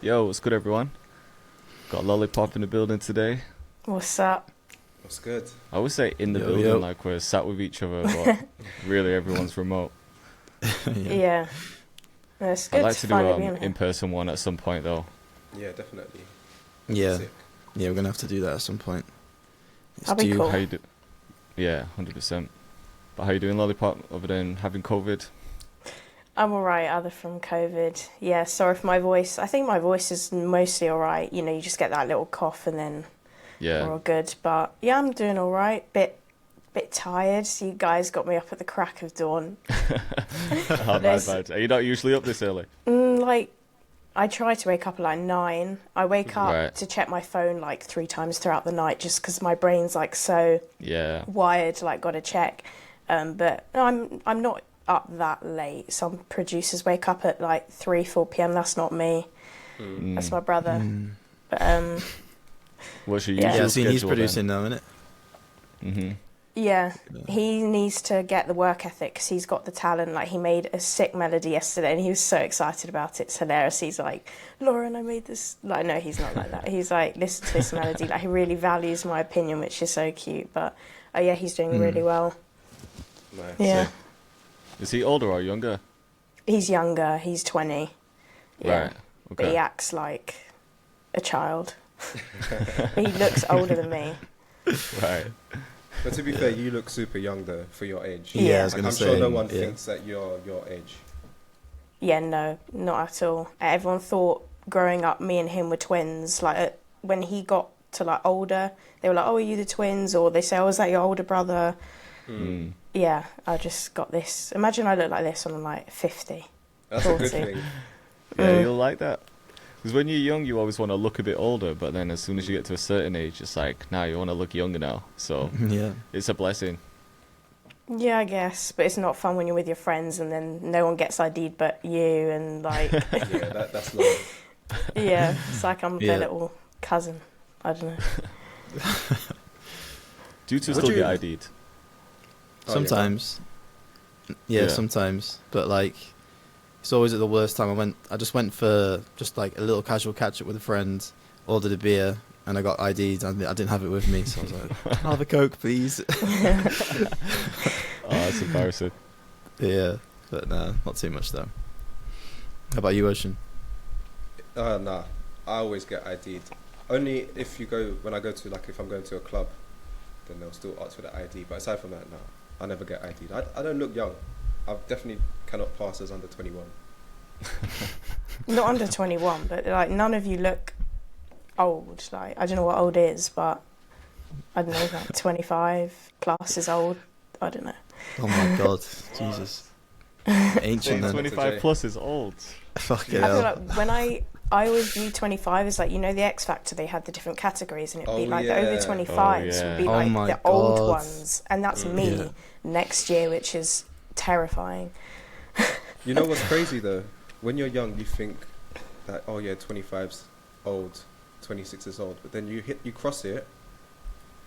Yo, what's good, everyone? Got Lollypop in the building today. What's up? What's good? I would say in the Yo, building yo. like we're sat with each other, but really everyone's remote. Yeah. No, it's good I'd like to to do finally be in here. in-person one at some point, though. Yeah, definitely. Yeah, Sick. yeah, we're gonna have to do that at some point. It's That'd be due. cool. How you do? Yeah, 100%. But how you doing, Lollipop, other than having COVID? I'm alright, other from COVID. Yeah, sorry for my voice. I think my voice is mostly alright. You know, you just get that little cough and then we're all Yeah. good. But yeah, I'm doing alright. Bit tired. You guys got me up at the crack of dawn. Oh, my There's- bad. Are you not usually up this early? Like, I try to wake up at like 9. I wake up Right. to check my phone like 3 times throughout the night just because my brain's like so Yeah. wired, like got to check. But no, I'm not up that late. Some producers wake up at like 3, 4 p.m. That's not me. That's my brother. But What's your Yeah. usual Yeah, I've seen he's schedule producing now, innit? then? yeah, Yeah. he needs to get the work ethic because he's got the talent. Like he made a sick melody yesterday, and he was so excited about it. It's hilarious. He's like, "Lauren, I made this." Like, no, he's not like that. He's like, "Listen to this melody." Like he really values my opinion, which is so cute. But yeah, he's doing really well. Nice. Yeah, Sick. Is he older or younger? he's younger. He's 20. Yeah. Right. But he Okay. acts like a child. He looks older than me. Right. But to be fair, you look super young though for your age. Yeah, I was Like, gonna I'm say. sure no one yeah. thinks that you're your age. Yeah, no, not at all. Everyone thought growing up, me and him were twins. Like when he got to like older, they were like, "Oh, are you the twins?" Or they say, "Oh, is that your older brother?" Mm. Yeah, I just got this. Imagine I look like this when I'm like 50. That's a good 40. thing. Yeah, you'll like that. Because when you're young, you always want to look a bit older, but then as soon as you get to a certain age, it's like, nah, you want to look younger now. So Yeah. it's a blessing. Yeah, I guess, but it's not fun when you're with your friends and then no one gets ID'd but you, and like, Yeah, that's love. yeah, it's like I'm Yeah. their little cousin. I don't know. Do you two Would still you- get ID'd? Oh, Sometimes. Yeah, Yeah. sometimes. But like, it's always at the worst time. I just went for just like a little casual catch up with a friend, ordered a beer, and I got ID'd, and I didn't have it with me, so I was like, "I'll have a Coke, please." Oh, that's embarrassing. Yeah, but nah, not too much though. How about you, Ocean? Nah, I always get ID'd. Only if you go when I go to like if I'm going to a club, then they'll still ask for the ID. But aside from that, nah, I never get ID'd. I don't look young. I definitely cannot pass as under 21. Not under 21, but like none of you look old. Like I don't know what old is, but I don't know, like 25 plus is old. I don't know. Oh my God, Jesus, ancient then. 25 plus is old. Fucking I feel hell. like when I always view 25 as like, you know, the X Factor, they had the different categories, and it'd be Oh, like the yeah. over 25s Oh, would be yeah. Oh like my the old God. ones, and that's me Yeah. next year, which is terrifying. You know what's crazy though? When you're young, you think that, oh yeah, 25's old, 26 is old, but then you cross it,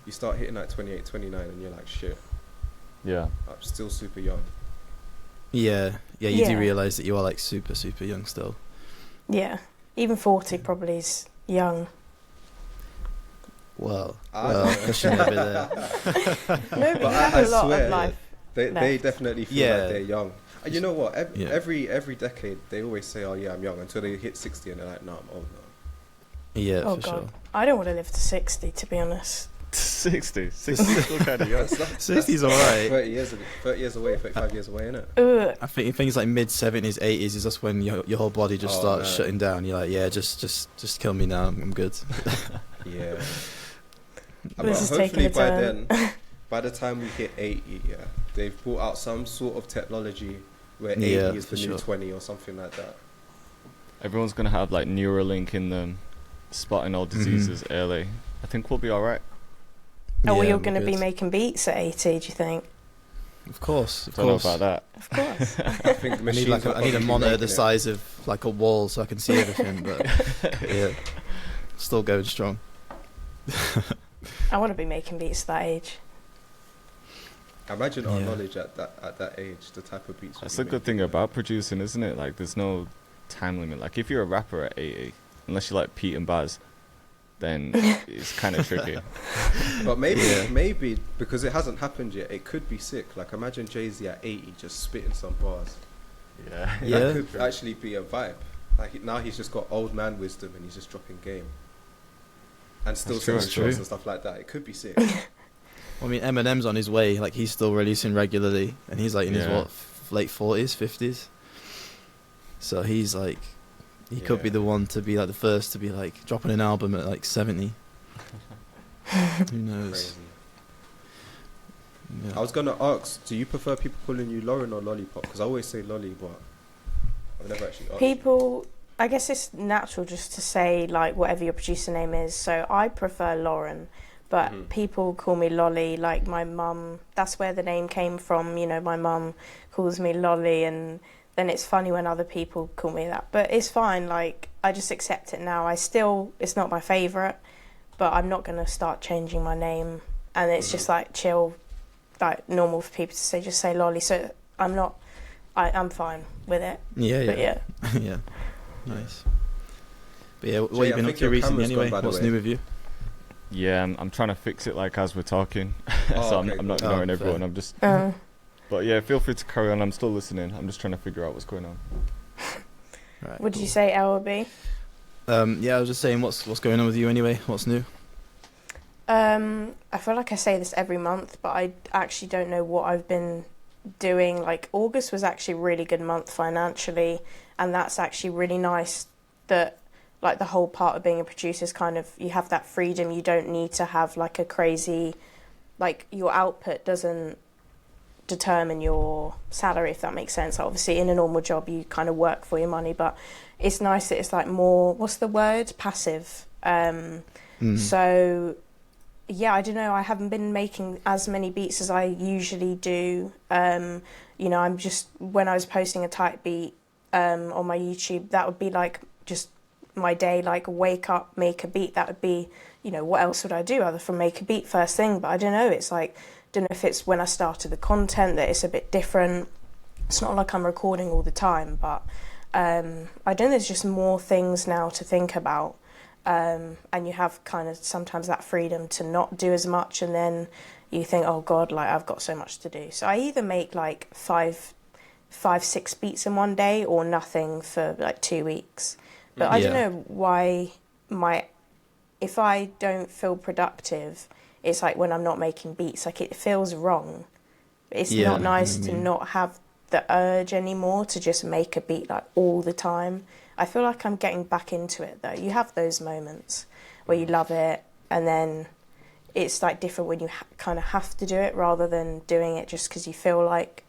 you start hitting like 28, 29, and you're like, shit, Yeah. I'm still super young. Yeah, you Yeah. do realise that you are like super, super young still. Yeah, even 40 probably is young. Well, I don't know. pushing it a bit there. No, but you But have I a lot swear, of life. They left. definitely feel Yeah. like they're young. And you know what? Yeah. Every decade, they always say, oh yeah, I'm young, until they hit 60 and they're like, no, I'm old now. Yeah, Oh for god, sure. I don't want to live to 60, to be honest. 60. 60 is still kind of young. That's not, 60's alright. 30 years away, 35 years away, innit? Ugh. I think things like mid 70s, 80s is just when your whole body just Oh, starts no. shutting down. You're like, yeah, just kill me now. I'm good. Yeah. This But is taking hopefully a by turn. then, by the time we hit 80, yeah, they've brought out some sort of technology where 80 Yeah, is the for new sure. 20 or something like that. Everyone's going to have like Neuralink in them, spotting all diseases early. I think we'll be alright. Are we Yeah, all we're going to be good. making beats at 80, do you think? Of course, of Don't know course. about that. Of course. I think I need machines like will I need a probably be monitor making the it. size of like a wall so I can see everything. But yeah, still going strong. I want to be making beats at that age. Imagine our Yeah. knowledge at that age, the type of beats. That's we'll the be good thing making. about producing, isn't it? Like, there's no time limit. Like, if you're a rapper at 80, unless you like Pete and Baz, then it's kind of tricky. But maybe because it hasn't happened yet, it could be sick. Like imagine Jay-Z at 80 just spitting some bars. Yeah. That could actually be a vibe. Like now he's just got old man wisdom and he's just dropping game. And still That's true, selling that's shots true. and stuff like that. It could be sick. I mean, Eminem's on his way. Like he's still releasing regularly, and he's like in his late 40s, 50s. So he's like, he could be the one to be like the first to be like dropping an album at like 70. Who knows? Crazy. Yeah. I was gonna ask, do you prefer people calling you Lauren or Lollipop? Because I always say Lolly, but I've never actually asked. People, I guess it's natural just to say like whatever your producer name is. So I prefer Lauren, but people call me Lolly. Like my mum, that's where the name came from. You know, my mum calls me Lolly, and then it's funny when other people call me that. But it's fine. Like I just accept it now. It's not my favourite, but I'm not gonna start changing my name. And it's just like chill, like normal for people to say. Just say Lolly. So I'm fine with it. Yeah. But yeah. Yeah. Nice. But yeah, what Jay, you been I up think to your recently camera's anyway? gone, by the What's way. new with you? Yeah, I'm trying to fix it like as we're talking. Oh, So okay, I'm not cool. ignoring Oh, everyone. fair. I'm just. Uh, But yeah, feel free to carry on. I'm still listening. I'm just trying to figure out what's going on. Right, Would cool. you say L or B? Yeah, I was just saying, what's going on with you anyway? What's new? I feel like I say this every month, but I actually don't know what I've been doing. Like August was actually a really good month financially, and that's actually really nice that like the whole part of being a producer is kind of, you have that freedom. You don't need to have like a crazy, like your output doesn't determine your salary, if that makes sense. Obviously in a normal job you kind of work for your money, but it's nice that it's like more, what's the word, passive. So yeah, I don't know, I haven't been making as many beats as I usually do. You know, I'm just, when I was posting a type beat on my YouTube, that would be like just my day, like wake up, make a beat. That would be, you know, what else would I do other from make a beat first thing? But I don't know, it's like, don't know if it's when I started the content that it's a bit different. It's not like I'm recording all the time, but I don't know, there's just more things now to think about. And you have kind of sometimes that freedom to not do as much, and then you think, oh God, like I've got so much to do. So I either make like five, 6 beats in one day or nothing for like 2 weeks. But I don't know why if I don't feel productive, it's like when I'm not making beats, like it feels wrong. It's not nice to not have the urge anymore to just make a beat like all the time. I feel like I'm getting back into it though. You have those moments where you love it, and then it's like different when you kind of have to do it rather than doing it just because you feel like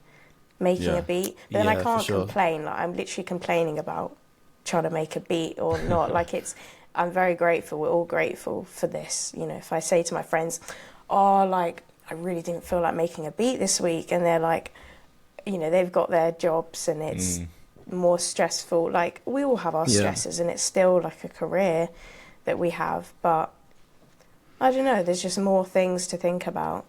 making a beat. But then I can't complain. Like I'm literally complaining about trying to make a beat or not. Like I'm very grateful. We're all grateful for this. You know, if I say to my friends, oh, like I really didn't feel like making a beat this week, and they're like, you know, they've got their jobs and it's more stressful. Like we all have our stresses, and it's still like a career that we have, but I don't know, there's just more things to think about,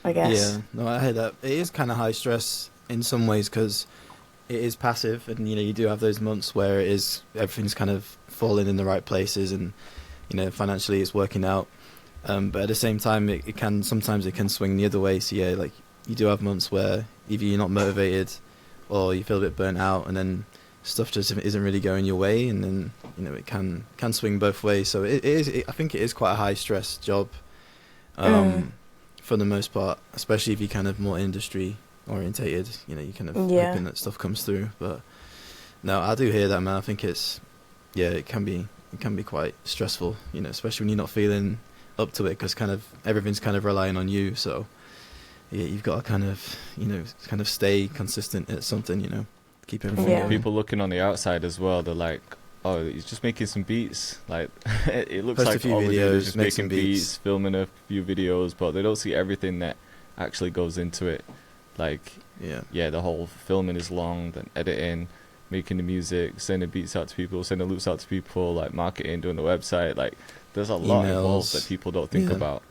I guess. Yeah, no, I hear that. It is kind of high stress in some ways because it is passive, and you know, you do have those months where it is, everything's kind of falling in the right places, and you know, financially it's working out, but at the same time it can sometimes swing the other way. So yeah, like you do have months where either you're not motivated or you feel a bit burnt out, and then stuff just isn't really going your way, and then you know, it can swing both ways. So it is, I think it is quite a high stress job for the most part, especially if you're kind of more industry orientated. You know, you kind of hoping that stuff comes through. But no, I do hear that, man. I think it's it can be quite stressful, you know, especially when you're not feeling up to it, because kind of everything's kind of relying on you. So yeah, you've got to kind of stay consistent at something, you know, keep everything going. People looking on the outside as well, they're like, oh, he's just making some beats. Like it looks Post a like few all he videos, is just make making some beats, filming a few videos, but they don't see everything that actually goes into it. Like the whole filming is long, then editing, making the music, sending beats out to people, sending loops out to people, like marketing, doing the website. Like there's a lot involved that people don't think about.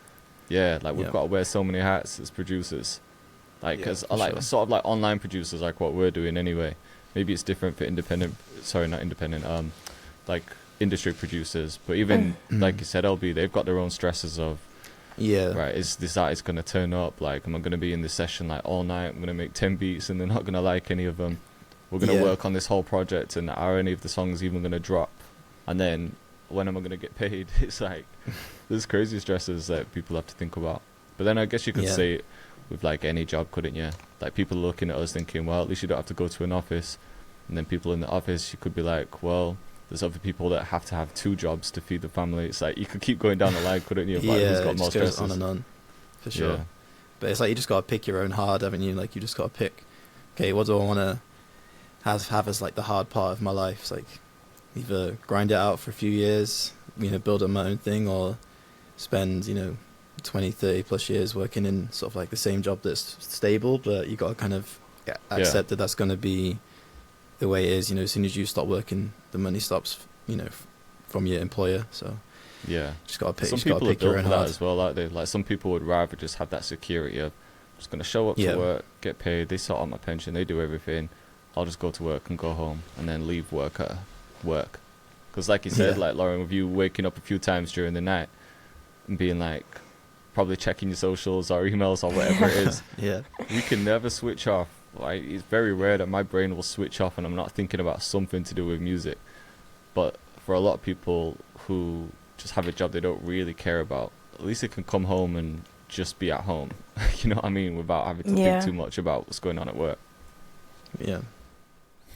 Yeah, like we've got to wear so many hats as producers. Like as sort of like online producers, like what we're doing anyway. Maybe it's different for independent. Sorry, not independent. Like industry producers. But even like you said, LB, they've got their own stresses of, right, is this artist going to turn up? Like, am I going to be in this session like all night? I'm going to make 10 beats and they're not going to like any of them. We're going to work on this whole project, and are any of the songs even going to drop? And then when am I going to get paid? It's like, there's crazy stresses that people have to think about. But then I guess you could say it with like any job, couldn't you? Like, people looking at us thinking, well, at least you don't have to go to an office. And then people in the office, you could be like, well, there's other people that have to have 2 jobs to feed the family. It's like, you could keep going down the line, couldn't you? Like, who's got more stresses? On and on, for sure. But it's like, you just got to pick your own hard, haven't you? Like, you just got to pick, okay, what do I want to have as like the hard part of my life? It's like, either grind it out for a few years, you know, build up my own thing, or spend, you know, 20, 30 plus years working in sort of like the same job that's stable, but you got to kind of accept that that's going to be the way it is. You know, as soon as you stop working, the money stops, you know, from your employer. So just got to pick. Some people are built for that as well, aren't they? Like, some people would rather just have that security of, I'm just going to show up to work, get paid, they sort out my pension, they do everything, I'll just go to work and go home and then leave work at work. Because like you said, like Lauren, with you waking up a few times during the night and being like, probably checking your socials or emails or whatever it is, you can never switch off. Like, it's very rare that my brain will switch off and I'm not thinking about something to do with music. But for a lot of people who just have a job they don't really care about, at least they can come home and just be at home, you know what I mean, without having to think too much about what's going on at work.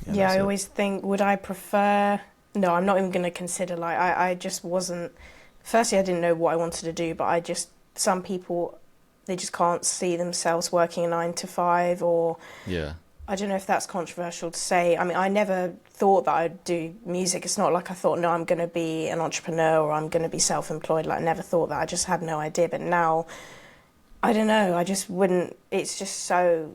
I always think, would I prefer... No, I'm not even going to consider, like, I just wasn't... Firstly, I didn't know what I wanted to do, but some people, they just can't see themselves working a 9 to 5, or... I don't know if that's controversial to say. I mean, I never thought that I'd do music. It's not like I thought, no, I'm going to be an entrepreneur or I'm going to be self-employed. Like, I never thought that. I just had no idea. But now, I don't know, I just wouldn't... It's just so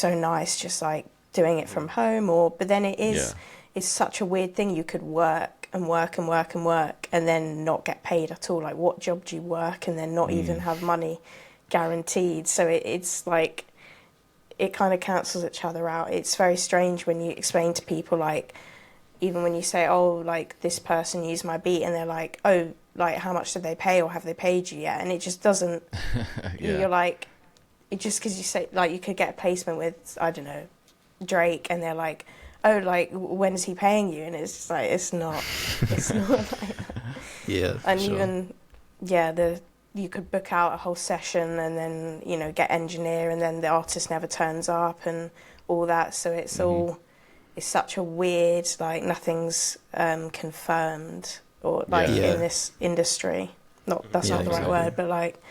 nice, just, like, doing it from home. But then it is... It's such a weird thing. You could work and work and work and work and then not get paid at all. Like, what job do you work and then not even have money guaranteed? So it's like, it kind of cancels each other out. It's very strange when you explain to people, like, even when you say, oh, like, this person used my beat, and they're like, oh, like, how much did they pay, or have they paid you yet? And it just doesn't, you're like, it just, because you say, like, you could get a placement with, I don't know, Drake, and they're like, oh, like, when is he paying you? And it's just like, it's not like that. And even, you could book out a whole session and then, you know, get engineer, and then the artist never turns up and all that. So it's it's such a weird, like, nothing's confirmed, or like in this industry. That's not the right word, but like,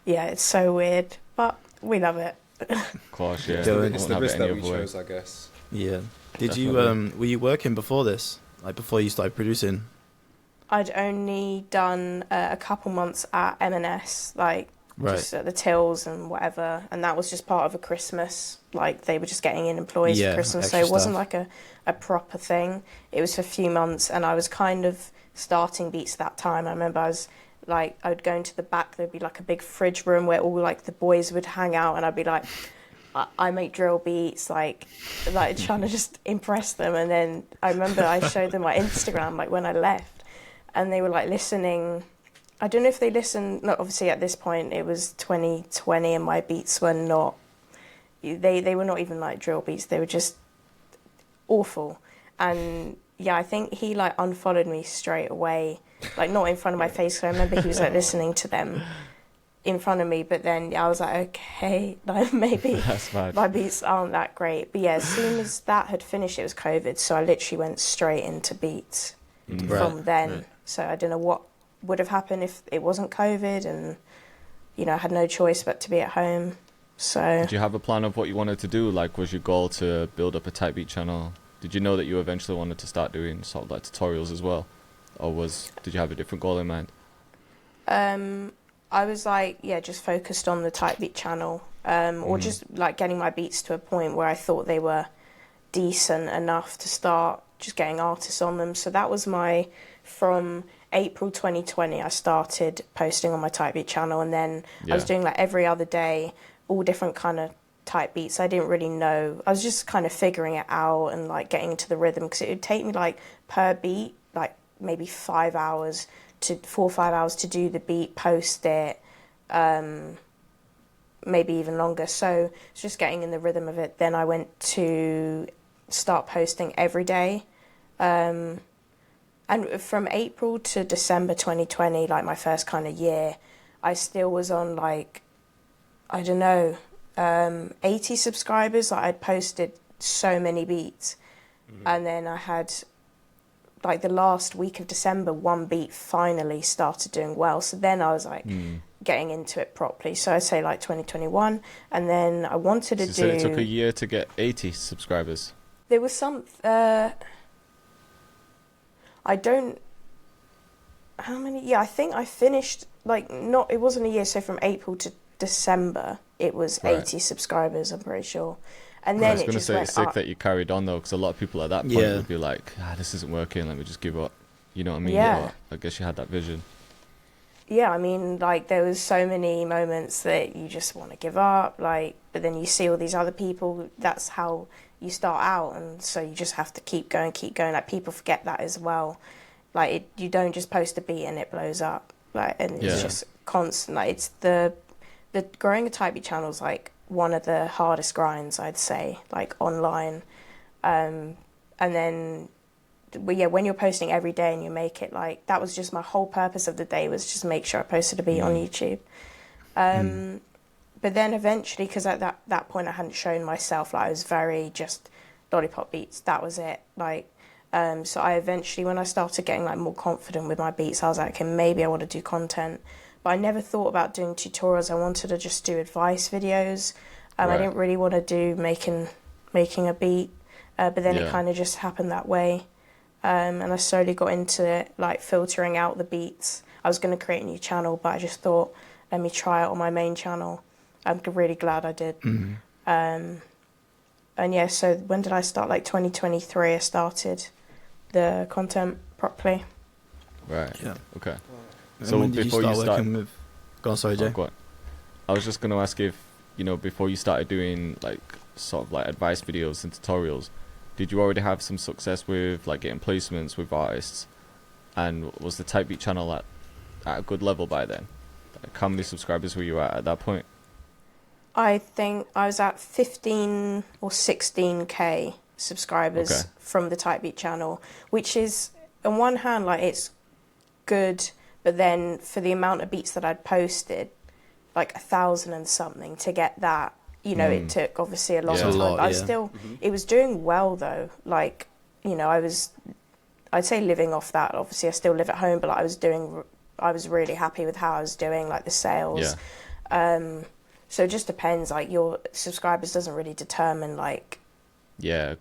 it's so weird, but we love it. Of course, it's the risk that we chose, I guess. Did you were you working before this, like before you started producing? I'd only done a couple months at M&S, like just at the tills and whatever, and that was just part of a Christmas, like they were just getting in employees for Christmas, so it wasn't like a proper thing. It was for a few months, and I was kind of starting Beats at that time. I remember I was like, I would go into the back, there'd be like a big fridge room where all like the boys would hang out, and I'd be like, I make drill beats, like trying to just impress them. And then I remember I showed them my Instagram, like when I left, and they were like listening. I don't know if they listened. No, obviously at this point it was 2020, and my beats were not. They were not even like drill beats. They were just awful. And I think he like unfollowed me straight away, like not in front of my face. So I remember he was like listening to them in front of me, but then I was like, okay, like maybe my beats aren't that great. But as soon as that had finished, it was COVID, so I literally went straight into beats from then. So I don't know what would have happened if it wasn't COVID, and you know, I had no choice but to be at home. So did you have a plan of what you wanted to do? Like, was your goal to build up a type beat channel? Did you know that you eventually wanted to start doing sort of like tutorials as well, or did you have a different goal in mind? I was like, just focused on the type beat channel, or just like getting my beats to a point where I thought they were decent enough to start just getting artists on them. So that was from April 2020, I started posting on my type beat channel, and then I was doing like every other day, all different kind of type beats. I didn't really know. I was just kind of figuring it out and like getting into the rhythm, because it would take me like per beat, like maybe 4 or 5 hours to do the beat, post it, maybe even longer. So it's just getting in the rhythm of it. Then I went to start posting every day. And from April to December 2020, like my first kind of year, I still was on like, I don't know, 80 subscribers. Like I'd posted so many beats. And then I had, like the last week of December, one beat finally started doing well. So then I was like getting into it properly. So I'd say like 2021. And then I wanted to do... So it took a year to get 80 subscribers? There was some... I don't... How many? Yeah, I think I finished, like, not... It wasn't a year, so from April to December, it was 80 subscribers, I'm pretty sure. And then I was going to say it's sick that you carried on, though, because a lot of people at that point would be like, this isn't working, let me just give up. You know what I mean? Yeah. I guess you had that vision. Yeah, I mean, like, there was so many moments that you just want to give up, like, but then you see all these other people, that's how you start out, and so you just have to keep going, like, people forget that as well. Like, you don't just post a beat and it blows up, like, and it's just constant, like, it's the growing a type beat channel is, like, one of the hardest grinds, I'd say, like, online, and then... But yeah, when you're posting every day and you make it, like, that was just my whole purpose of the day, was just make sure I posted a beat on YouTube. But then eventually, because at that point I hadn't shown myself, like, I was very just Lollypop Beatz, that was it. Like, so I eventually, when I started getting, like, more confident with my beats, I was like, okay, maybe I want to do content. But I never thought about doing tutorials. I wanted to just do advice videos. I didn't really want to do making a beat, but then it kind of just happened that way. And I slowly got into it, like filtering out the beats. I was going to create a new channel, but I just thought, let me try it on my main channel. I'm really glad I did. And yeah, so when did I start? Like 2023, I started the content properly. Right. Yeah. Okay. And So when did before you start working with... Go on, sorry, Jay. Go on. I was just going to ask if, before you started doing like sort of like advice videos and tutorials, did you already have some success with like getting placements with artists? And was the Type Beat channel at a good level by then? Like, how many subscribers were you at that point? I think I was at 15 or 16k subscribers from the Type Beat channel, which is, on one hand, like, it's good, but then for the amount of beats that I'd posted, like 1,000 and something to get that, it took obviously a long time. But I still, it was doing well though. Like, I'd say living off that. Obviously, I still live at home, but like, I was really happy with how I was doing, like the sales. So it just depends. Like, your subscribers doesn't really determine like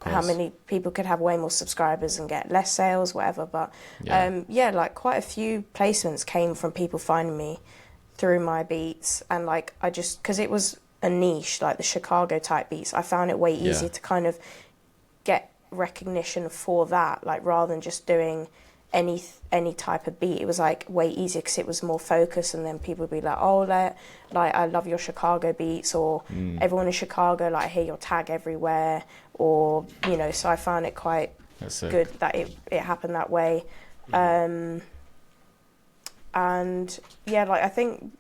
how many people could have way more subscribers and get less sales, whatever. But like quite a few placements came from people finding me through my beats, and like I just, because it was a niche, like the Chicago type beats, I found it way easier to kind of get recognition for that, like rather than just doing any type of beat. It was like way easier because it was more focused, and then people would be like, oh, like I love your Chicago beats, or everyone in Chicago, like I hear your tag everywhere, or so I found it quite good that it happened that way. And yeah, like I think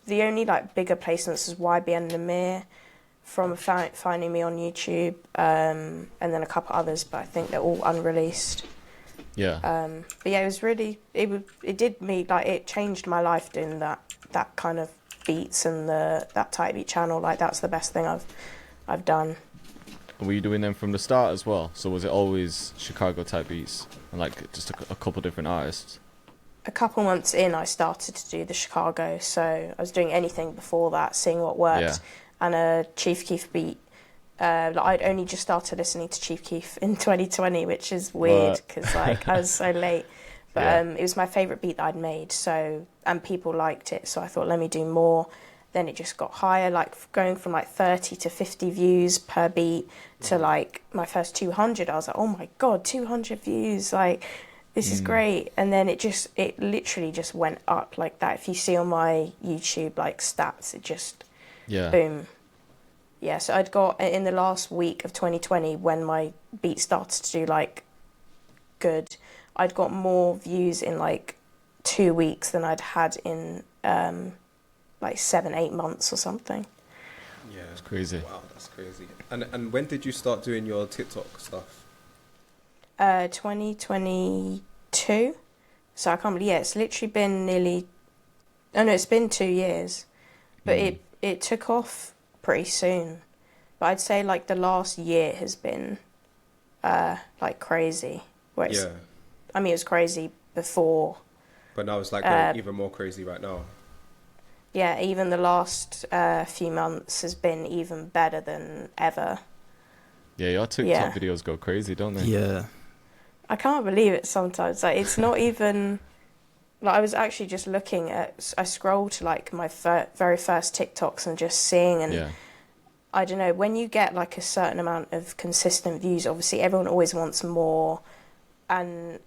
the only like bigger placements was YBN and Amir from finding me on YouTube, and then a couple others, but I think they're all unreleased. But yeah, it was really, it did me, like, it changed my life doing that kind of beats and that Type Beat channel. Like, that's the best thing I've done. Were you doing them from the start as well? So was it always Chicago Type Beats and like just a couple different artists? A couple months in, I started to do the Chicago, so I was doing anything before that, seeing what worked. And a Chief Keef beat, I'd only just started listening to Chief Keef in 2020, which is weird because like I was so late. But it was my favourite beat that I'd made, so, and people liked it, so I thought, let me do more. Then it just got higher, like going from like 30 to 50 views per beat to like my first 200. I was like, oh my God, 200 views, like, this is great. And then it literally just went up like that. If you see on my YouTube like stats, it just boom. Yeah, so I'd got, in the last week of 2020, when my beat started to do like good, I'd got more views in like 2 weeks than I'd had in like 7-8 months or something. Yeah, it's crazy. Wow, that's crazy. And when did you start doing your TikTok stuff? 2022. So I can't believe, yeah, it's literally been it's been 2 years, but it took off pretty soon. But I'd say like the last year has been like crazy. Yeah. I mean, it was crazy before. But now it's like going even more crazy right now. Yeah, even the last few months has been even better than ever. Yeah, your TikTok videos go crazy, don't they? Yeah. I can't believe it sometimes. Like, it's not even... Like, I was actually just looking at... I scrolled to, like, my very first TikToks and just seeing, and I don't know, when you get, like, a certain amount of consistent views, obviously everyone always wants more, and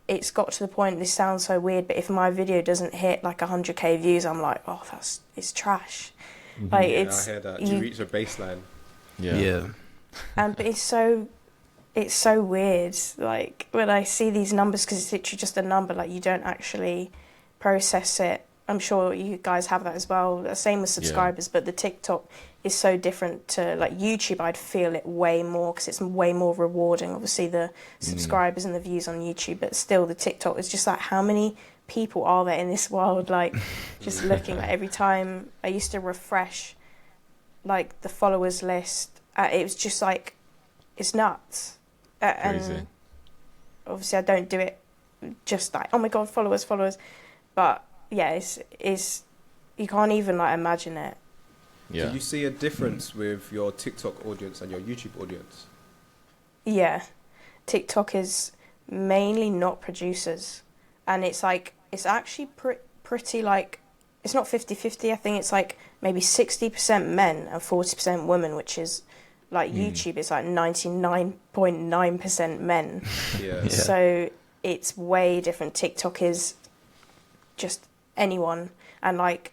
it's got to the point, this sounds so weird, but if my video doesn't hit, like, 100k views, I'm like, oh, it's trash. Mm-hmm. Like, Yeah, it's... I hear that. You reach a baseline. Yeah. But it's so weird, like, when I see these numbers, because it's literally just a number, like, you don't actually process it. I'm sure you guys have that as well. The same with subscribers, but the TikTok is so different to, like, YouTube. I'd feel it way more because it's way more rewarding, obviously, the subscribers and the views on YouTube, but still the TikTok is just like, how many people are there in this world? Like, just looking, like, every time I used to refresh, like, the followers list, it was just like, it's nuts. And obviously I don't do it just like, oh my god, followers, but yeah, it's you can't even like imagine it. Do you see a difference with your TikTok audience and your YouTube audience? Yeah, TikTok is mainly not producers, and it's like, it's actually pretty like, it's not 50-50. I think it's like maybe 60% men and 40% women, which is like YouTube is like 99.9% men. Yeah. So it's way different. TikTok is just anyone. And like,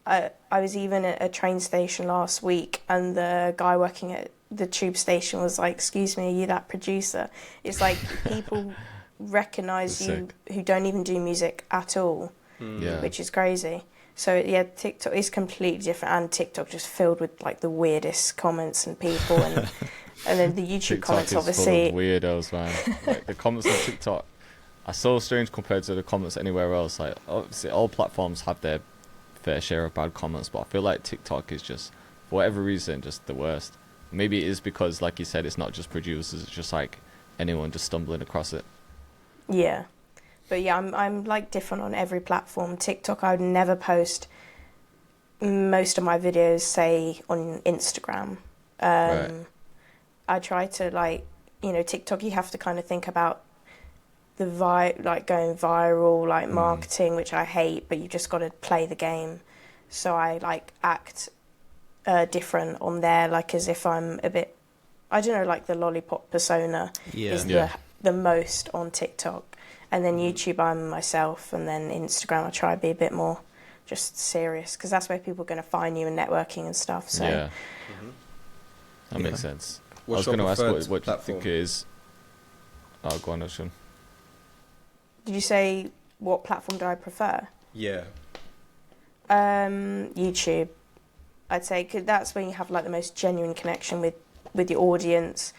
I was even at a train station last week, and the guy working at the tube station was like, excuse me, are you that producer? It's like people recognise you who don't even do music at all, which is crazy. So yeah, TikTok is completely different, and TikTok just filled with like the weirdest comments and people, and then the YouTube TikTok comments is obviously. Full of weirdos, man. Like the comments on TikTok are so strange compared to the comments anywhere else. Like obviously all platforms have their fair share of bad comments, but I feel like TikTok is just, for whatever reason, just the worst. Maybe it is because, like you said, it's not just producers; it's just like anyone just stumbling across it. Yeah. But yeah, I'm like different on every platform. TikTok, I would never post most of my videos, say, on Instagram. I try to, like, you know, TikTok, you have to kind of think about the like going viral, like marketing, which I hate, but you just got to play the game. So I like act different on there, like as if I'm a bit, I don't know, like the Lollypop persona is the most on TikTok. And then YouTube, I'm myself, and then Instagram, I try to be a bit more just serious, because that's where people are going to find you and networking and stuff. So that makes sense. What's I was going to ask what you platform? think is. Oh, go on, Ocean. Did you say what platform do I prefer? Yeah. YouTube, I'd say, 'cause that's when you have like the most genuine connection with your audience.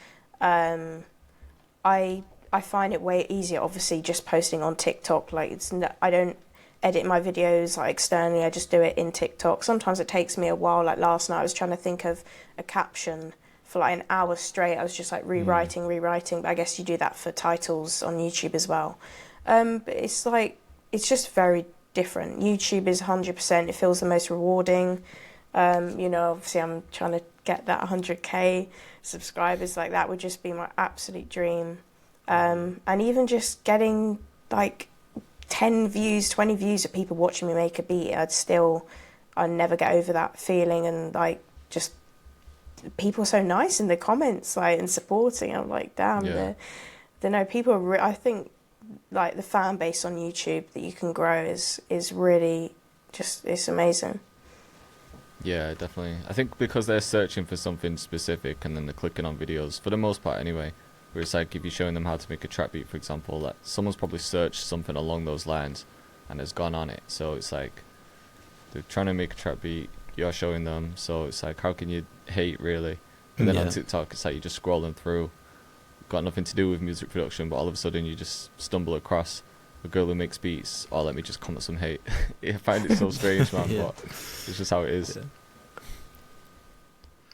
I find it way easier, obviously, just posting on TikTok. Like, I don't edit my videos like externally. I just do it in TikTok. Sometimes it takes me a while. Like last night, I was trying to think of a caption for like an hour straight. I was just like rewriting. But I guess you do that for titles on YouTube as well. But it's like, it's just very different. YouTube is 100%. It feels the most rewarding. You know, obviously, I'm trying to get that 100k subscribers. Like, that would just be my absolute dream. And even just getting like 10 views, 20 views of people watching me make a beat, I'd never get over that feeling. And like, just people are so nice in the comments, like, and supporting. I'm like, damn, people are I think like the fan base on YouTube that you can grow is really just, it's amazing. Yeah, definitely. I think because they're searching for something specific and then they're clicking on videos, for the most part anyway. where it's like if you're showing them how to make a trap beat, for example, that someone's probably searched something along those lines and has gone on it. So it's like they're trying to make a trap beat, you're showing them, so it's like how can you hate really? And then on TikTok it's like you're just scrolling through, got nothing to do with music production, but all of a sudden you just stumble across a girl who makes beats. Oh, let me just comment some hate. I find it so strange, man. But it's just how it is.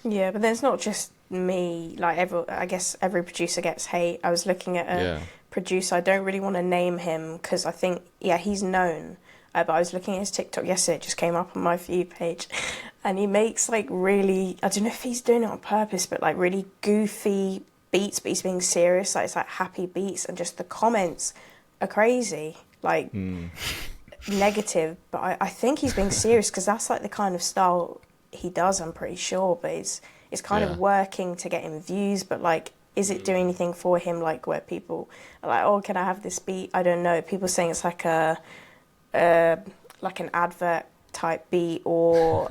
Yeah, but then it's not just me. Like I guess every producer gets hate. I was looking at a producer. I don't really want to name him because I think he's known. But I was looking at his TikTok yesterday. It just came up on my For You page, and he makes like really, I don't know if he's doing it on purpose, but like really goofy beats. But he's being serious. Like it's like happy beats, and just the comments are crazy, like negative. But I think he's being serious because that's like the kind of style he does, I'm pretty sure, but it's kind of working to get him views, but like is it doing anything for him, like where people are like, oh, can I have this beat? I don't know, people saying it's like a like an advert type beat, or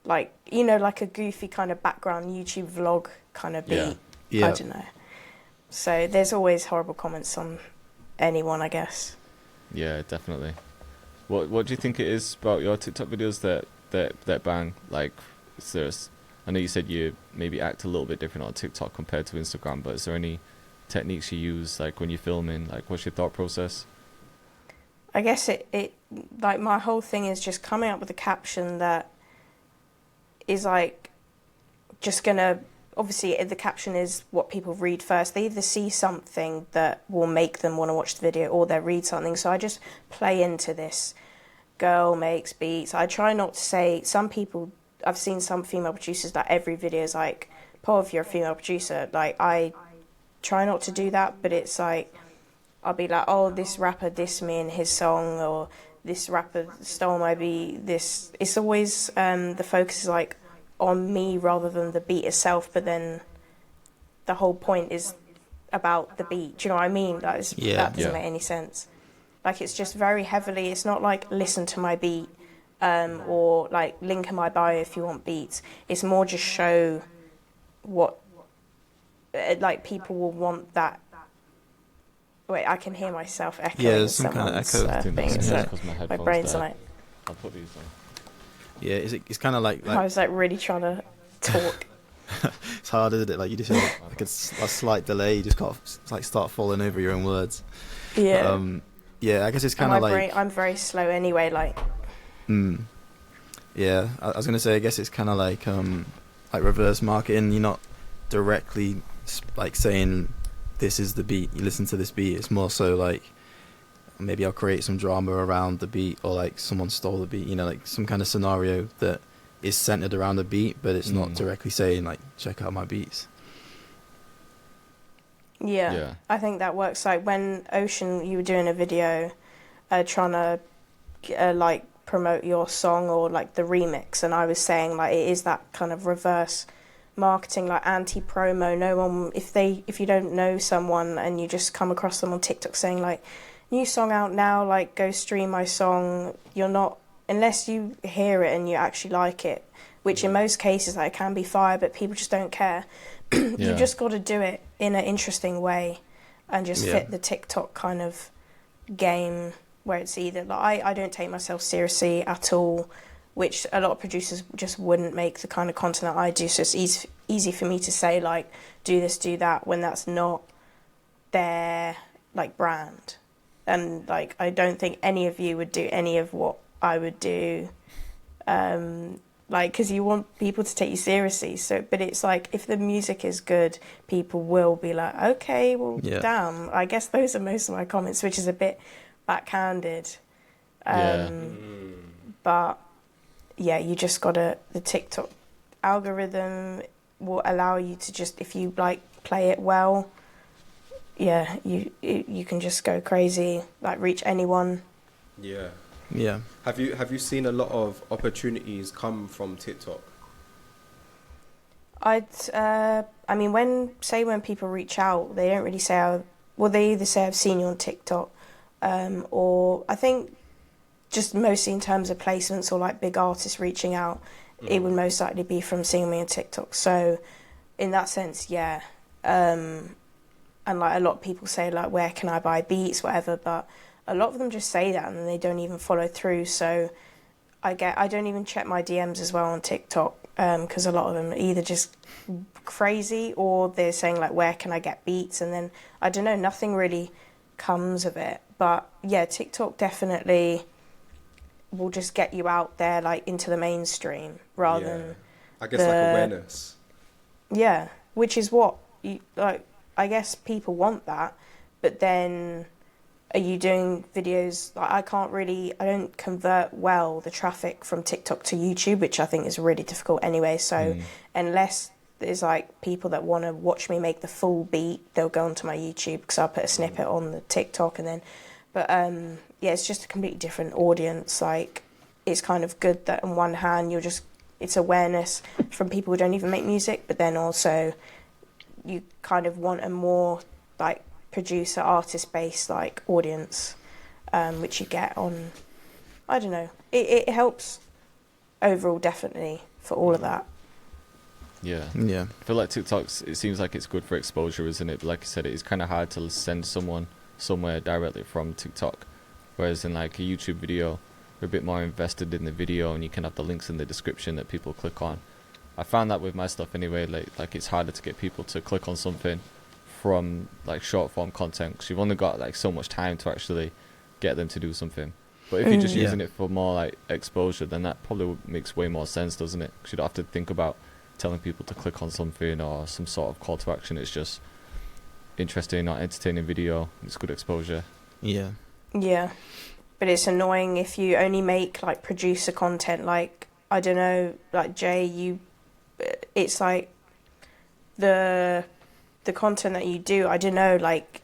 like, you know, like a goofy kind of background YouTube vlog kind of beat. I don't know, so there's always horrible comments on anyone, I guess. Yeah, definitely. What do you think it is about your TikTok videos that bang? Like, I know you said you maybe act a little bit different on TikTok compared to Instagram, but is there any techniques you use, like when you're filming? Like, what's your thought process? I guess it like my whole thing is just coming up with a caption that is like just gonna, obviously the caption is what people read first. They either see something that will make them want to watch the video, or they read something. So I just play into this girl makes beats. I try not to say, some people, I've seen some female producers that every video is like, Paul, if you're a female producer, like I try not to do that, but it's like, I'll be like, oh, this rapper dissed me in his song, or this rapper stole my beat, this, it's always, the focus is like on me rather than the beat itself, but then the whole point is about the beat, do you know what I mean? That doesn't make any sense. Like, it's just very heavily, it's not like listen to my beat, or like link in my bio if you want beats. It's more just show what, like, people will want that. Wait, I can hear myself echoing. Yeah, there's some kind of echo thing, so my brain's died. like... I'll put these on. Yeah, it's kind of like... I was like really trying to talk. It's hard, isn't it? Like, you just hear like a slight delay, you just got to like start falling over your own words. Yeah. Yeah, I guess it's kind of like... I'm very slow anyway, like... Yeah, I was going to say, I guess it's kind of like reverse marketing. You're not directly like saying, this is the beat, you listen to this beat. It's more so like, maybe I'll create some drama around the beat, or like someone stole the beat, you know, like some kind of scenario that is centered around the beat, but it's not directly saying like, check out my beats. Yeah, I think that works. Like when Ocean, you were doing a video trying to like promote your song or like the remix, and I was saying like it is that kind of reverse marketing, like anti-promo. No one, if you don't know someone and you just come across them on TikTok saying like, new song out now, like go stream my song, you're not, unless you hear it and you actually like it, which in most cases like it can be fire, but people just don't care. You just got to do it in an interesting way and just fit the TikTok kind of game, where it's either like I don't take myself seriously at all, which a lot of producers just wouldn't make the kind of content that I do. So it's easy for me to say like, do this, do that, when that's not their like brand. And like, I don't think any of you would do any of what I would do. Like, because you want people to take you seriously. So, but it's like, if the music is good, people will be like, okay, well, damn. I guess those are most of my comments, which is a bit backhanded. But yeah, you just gotta, the TikTok algorithm will allow you to just, if you like play it well, you can just go crazy, like reach anyone. Yeah. Have you seen a lot of opportunities come from TikTok? I mean, when people reach out, they don't really say, they either say I've seen you on TikTok, or I think just mostly in terms of placements or like big artists reaching out, it would most likely be from seeing me on TikTok. So in that sense, and like a lot of people say like, where can I buy beats, whatever, but a lot of them just say that and they don't even follow through. So I don't even check my DMs as well on TikTok, because a lot of them are either just crazy or they're saying like, where can I get beats, and then I don't know, nothing really comes of it. But yeah, TikTok definitely will just get you out there like into the mainstream rather than I guess like awareness. Yeah, which is what you like. I guess people want that, but then are you doing videos like I don't convert well the traffic from TikTok to YouTube, which I think is really difficult anyway. So unless there's like people that want to watch me make the full beat, they'll go onto my YouTube because I'll put a snippet on the TikTok and then, but yeah, it's just a completely different audience. Like it's kind of good that on one hand it's awareness from people who don't even make music, but then also you kind of want a more like producer artist based like audience, which you get on, I don't know, it helps overall definitely for all of that. Yeah. I feel like TikTok's, it seems like it's good for exposure, isn't it? But like I said, it's kind of hard to send someone somewhere directly from TikTok, whereas in like a YouTube video you're a bit more invested in the video and you can have the links in the description that people click on. I found that with my stuff anyway, like it's harder to get people to click on something from like short form content because you've only got like so much time to actually get them to do something. But if you're just using it for more like exposure, then that probably makes way more sense, doesn't it? Because you don't have to think about telling people to click on something or some sort of call to action. It's just interesting or entertaining video. It's good exposure. Yeah, but it's annoying if you only make like producer content. Like I don't know, like Jay, it's like the content that you do, I don't know, like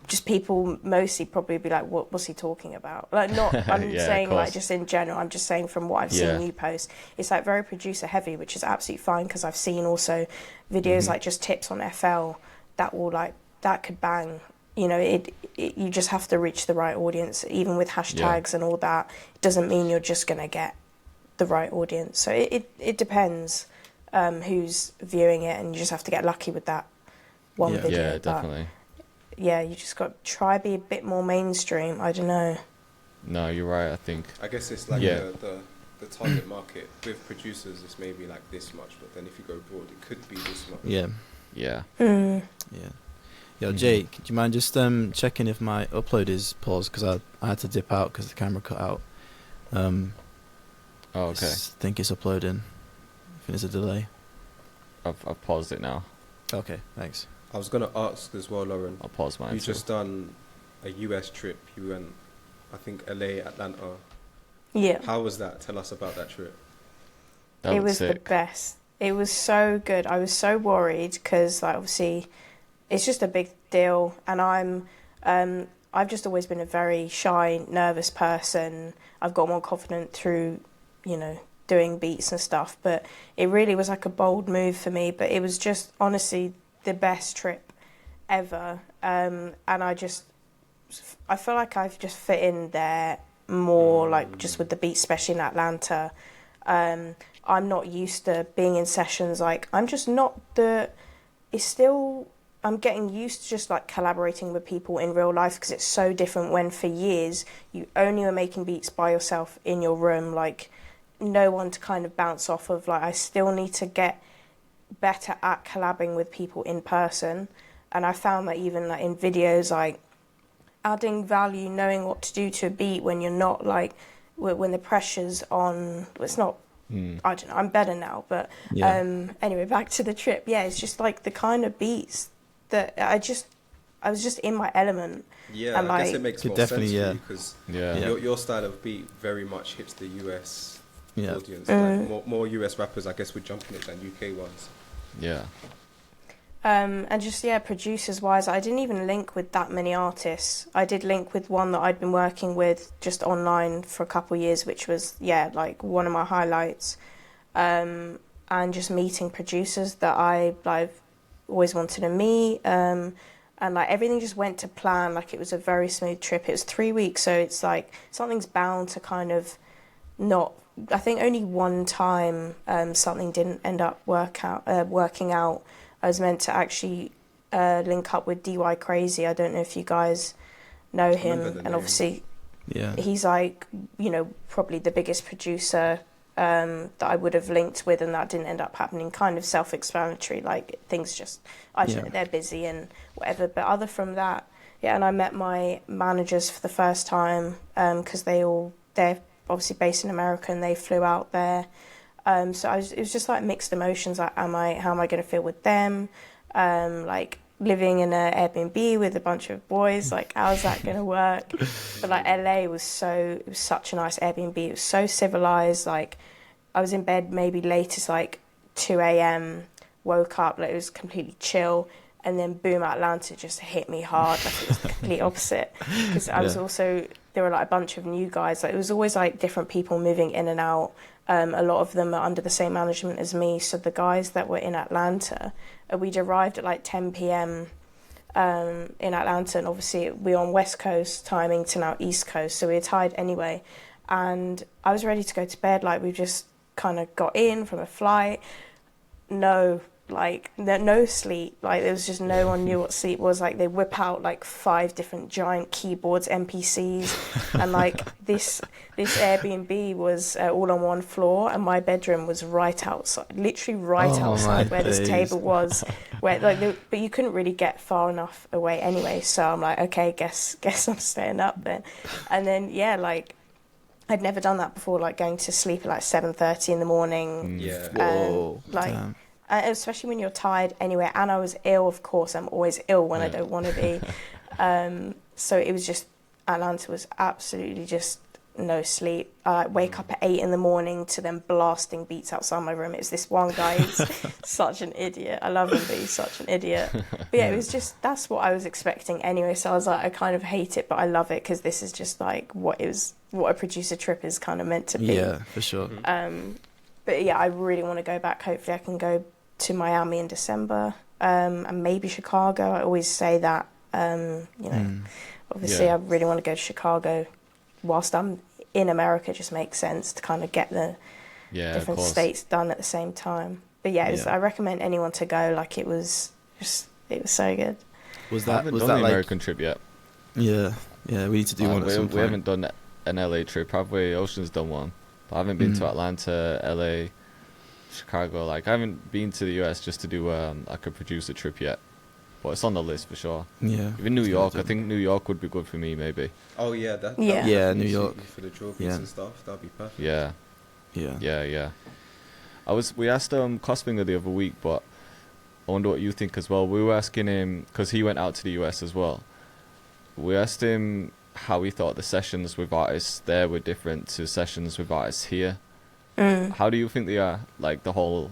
just people mostly probably be like, what's he talking about? Like not, I'm saying like just in general, I'm just saying from what I've seen you post, it's like very producer heavy, which is absolutely fine because I've seen also videos like just tips on FL that will like, that could bang, you know, it you just have to reach the right audience, even with hashtags and all that. It doesn't mean you're just going to get the right audience. So it depends who's viewing it, and you just have to get lucky with that one video. Yeah, definitely. Yeah, you just got to try be a bit more mainstream. I don't know. No, you're right, I think. I guess it's like the target market with producers is maybe like this much, but then if you go broad, it could be this much. Yeah. Yo, Jake, do you mind just checking if my upload is paused? Because I had to dip out because the camera cut out. Okay. I think it's uploading. I think there's a delay. I've paused it now. Okay, thanks. I was going to ask as well, Lauren. I'll pause mine. You just done a US trip. You went, I think, LA, Atlanta. Yeah. How was that? Tell us about that trip. It was the best. It was so good. I was so worried because, like, obviously, it's just a big deal, and I've just always been a very shy, nervous person. I've got more confident through, you know, doing beats and stuff, but it really was like a bold move for me. But it was just honestly the best trip ever, and I feel like I've just fit in there more, like just with the beats, especially in Atlanta. I'm not used to being in sessions. Like I'm just not I'm getting used to just like collaborating with people in real life, because it's so different when for years you only were making beats by yourself in your room, like no one to kind of bounce off of. Like I still need to get better at collabing with people in person, and I found that even like in videos, like adding value, knowing what to do to a beat when you're not like when the pressure's on. It's not. I don't know. I'm better now, but anyway, back to the trip. Yeah, it's just like the kind of beats that I was just in my element. Yeah, and I guess it makes more sense for you because Yeah. your style of beat very much hits the US audience. Like more US rappers, I guess, would jump on it than UK ones. Yeah. And just producers wise, I didn't even link with that many artists. I did link with one that I'd been working with just online for a couple of years, which was like one of my highlights. And just meeting producers that I've always wanted to meet. And like everything just went to plan. Like it was a very smooth trip. It was 3 weeks, so it's like something's bound to kind of not. I think only one time something didn't end up working out. I was meant to actually link up with DY Crazy. I don't know if you guys know him, and obviously he's like, you know, probably the biggest producer that I would have linked with, and that didn't end up happening. Kind of self-explanatory, like things just, I don't know, they're busy and whatever. But other from that, and I met my managers for the first time because they're obviously based in America and they flew out there. So it was just like mixed emotions. Like, how am I going to feel with them? Like living in an Airbnb with a bunch of boys, like how's that going to work? But like LA it was such a nice Airbnb. It was so civilized. Like I was in bed maybe latest like 2 a.m. Woke up, like it was completely chill. And then boom, Atlanta just hit me hard. Like it was the complete opposite. Because I was also, there were like a bunch of new guys. Like it was always like different people moving in and out. A lot of them are under the same management as me. So the guys that were in Atlanta, we'd arrived at like 10 p.m. In Atlanta. And obviously we were on West Coast timing to now East Coast. So we were tired anyway. And I was ready to go to bed. Like we just kind of got in from a flight. No sleep. Like there was just no one knew what sleep was. Like they whip out like 5 different giant keyboards, MPCs, and like this Airbnb was all on one floor, and my bedroom was right outside, literally outside where this table was. Where but you couldn't really get far enough away anyway. So I'm like, okay, guess I'm staying up then. And then like I'd never done that before, like going to sleep at like 7:30 in the morning. Yeah. Whoa. Like. Damn. Especially when you're tired anyway, and I was ill, of course. I'm always ill when I don't want to be. So it was just, Atlanta was absolutely just no sleep. I wake up at 8 in the morning to them blasting beats outside my room. It was this one guy who's such an idiot. I love him, but he's such an idiot. But yeah, it was just, that's what I was expecting anyway. So I was like, I kind of hate it, but I love it because this is just like what a producer trip is kind of meant to be. Yeah, for sure. But yeah, I really want to go back. Hopefully I can go to Miami in December, and maybe Chicago. I always say that, obviously I really want to go to Chicago whilst I'm in America. It just makes sense to kind of get the different states done at the same time. But I recommend anyone to go. Like it was so good. I haven't done the American trip yet. Yeah, we need to do one at some point. We haven't done an LA trip. Probably Ocean's done one, but I haven't been to Atlanta, LA, Chicago. Like I haven't been to the US just to do like a producer trip yet, but it's on the list for sure. Yeah, even New York. I think New York would be good for me, maybe. Oh yeah, New York for the trophies and stuff. That'd be perfect. Yeah. We asked Cosfinger the other week, but I wonder what you think as well. We were asking him because he went out to the US as well. We asked him how he thought the sessions with artists there were different to sessions with artists here. How do you think they are? Like the whole,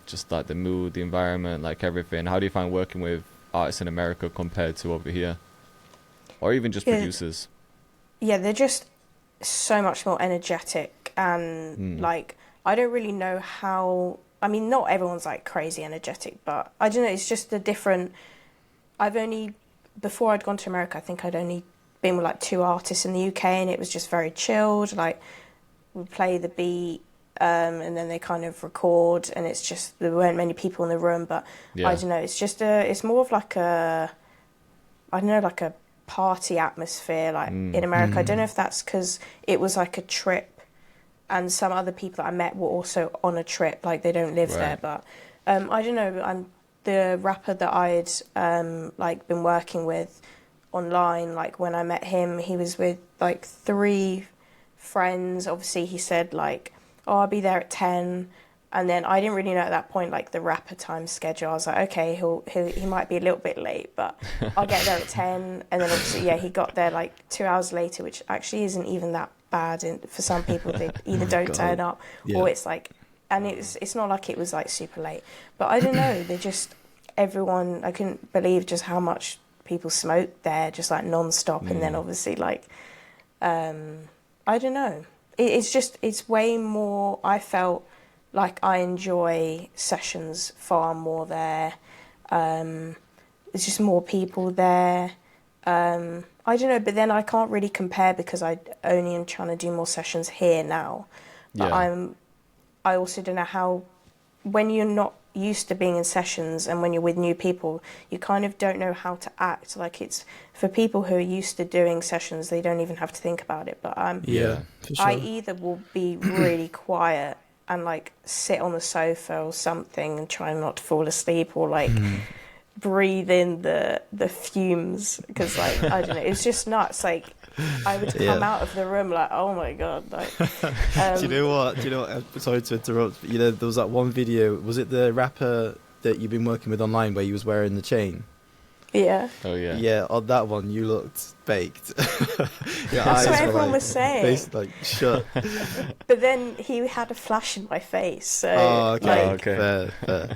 just like the mood, the environment, like everything. How do you find working with artists in America compared to over here? Or even just producers? Yeah, they're just so much more energetic and like, I don't really know how, I mean, not everyone's like crazy energetic, but I don't know, it's just a different, before I'd gone to America, I think I'd only been with like 2 artists in the UK, and it was just very chilled. Like we play the beat, and then they kind of record, and it's just, there weren't many people in the room, but I don't know, it's just it's more of like a party atmosphere, like in America. I don't know if that's because it was like a trip, and some other people that I met were also on a trip, like they don't live there, but I don't know. The rapper that I'd like been working with online, like when I met him, he was with like 3 friends. Obviously he said like, oh, I'll be there at 10, and then I didn't really know at that point like the rapper time schedule. I was like, okay, he might be a little bit late, but I'll get there at 10. And then obviously he got there like 2 hours later, which actually isn't even that bad. And for some people, they either don't turn up or it's like, and it's not like it was like super late, but I don't know, they just, everyone, I couldn't believe just how much people smoked there, just like non-stop. And then obviously like I don't know, it's way more, I felt like I enjoy sessions far more there. There's just more people there. I don't know, but then I can't really compare because I only am trying to do more sessions here now. But I also don't know how, when you're not used to being in sessions, and when you're with new people, you kind of don't know how to act. Like, it's for people who are used to doing sessions, they don't even have to think about it. But Yeah, for sure. I either will be really quiet and like sit on the sofa or something and try not to fall asleep, or like breathe in the fumes, because like I don't know, it's just nuts. Like, I would come out of the room like, oh my god, like. Do you know what? I'm sorry to interrupt, but there was that one video. Was it the rapper that you've been working with online where he was wearing the chain? Yeah. Oh yeah. Yeah, on that one you looked baked. That's what everyone was saying. Face like shut. But then he had a flash in my face, so Fair.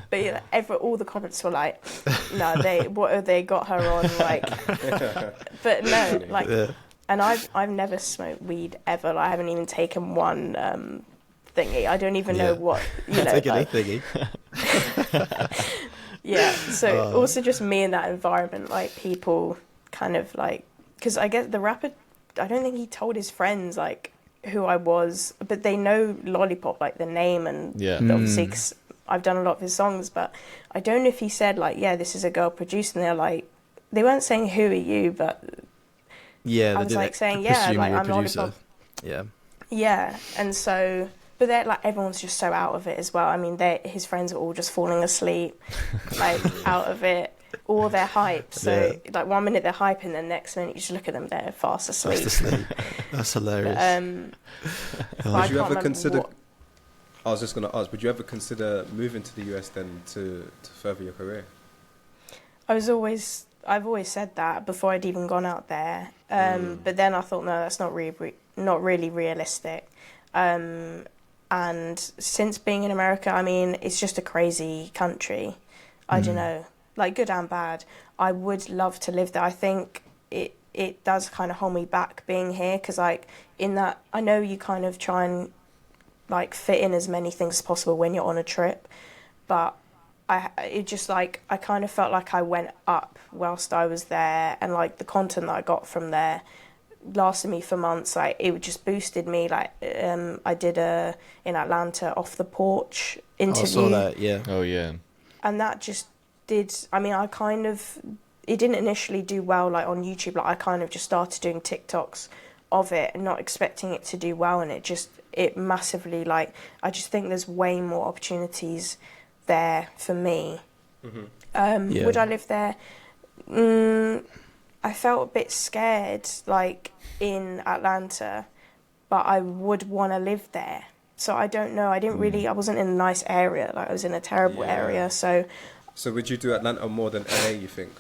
But yeah, all the comments were like, "No, what have they got her on?" Like, but no, like, and I've never smoked weed ever. Like, I haven't even taken one thingy. I don't even know what taking like, a thingy. Yeah, so also just me in that environment, like, people kind of like, because I guess the rapper, I don't think he told his friends like who I was, but they know Lollipop, like the name, and obviously 'cause I've done a lot of his songs, but I don't know if he said like, yeah, this is a girl produced, and they're like, they weren't saying who are you, but I was like saying, yeah, like I'm Lollipop. Yeah, and so. But they're like, everyone's just so out of it as well. I mean, his friends are all just falling asleep, like out of it. Or they're hyped. So like 1 minute they're hyping, and then next minute you just look at them, they're fast asleep. That's hilarious. Would you ever consider? I was just going to ask. Would you ever consider moving to the US then to further your career? I've always said that before I'd even gone out there. But then I thought, no, that's not really realistic. And since being in America, I mean, it's just a crazy country. I don't know, like good and bad. I would love to live there. I think it does kind of hold me back being here, because like in that, I know you kind of try and like fit in as many things as possible when you're on a trip, but I kind of felt like I went up whilst I was there, and like the content that I got from there lasted me for months. Like, it just boosted me. Like, I did in Atlanta Off the Porch interview. I saw that, yeah. Oh yeah. And that just did. I mean, it didn't initially do well like on YouTube. Like, I kind of just started doing TikToks of it and not expecting it to do well, and it massively, like, I just think there's way more opportunities there for me. Would I live there? I felt a bit scared, like, in Atlanta, but I would want to live there. So I don't know. I wasn't in a nice area. Like, I was in a terrible area. So would you do Atlanta more than LA, you think?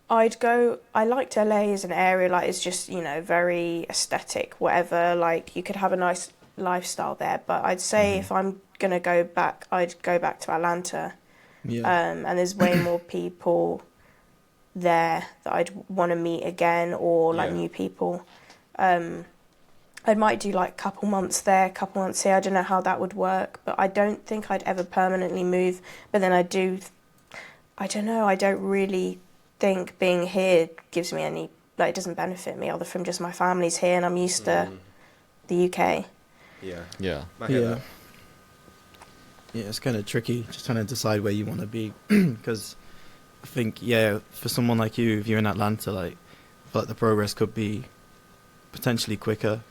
I liked LA as an area. Like, it's just, very aesthetic, whatever. Like, you could have a nice lifestyle there. But I'd say if I'm going to go back, I'd go back to Atlanta. Yeah. And there's way more people there that I'd want to meet again, or like new people. I might do like a couple months there, a couple months here. I don't know how that would work, but I don't think I'd ever permanently move. But then I don't know, I don't really think being here gives me any, like, it doesn't benefit me other from just my family's here and I'm used to the UK. Yeah. Yeah, it's kind of tricky just trying to decide where you want to be, because I think, for someone like you, if you're in Atlanta, like, I feel like the progress could be potentially quicker,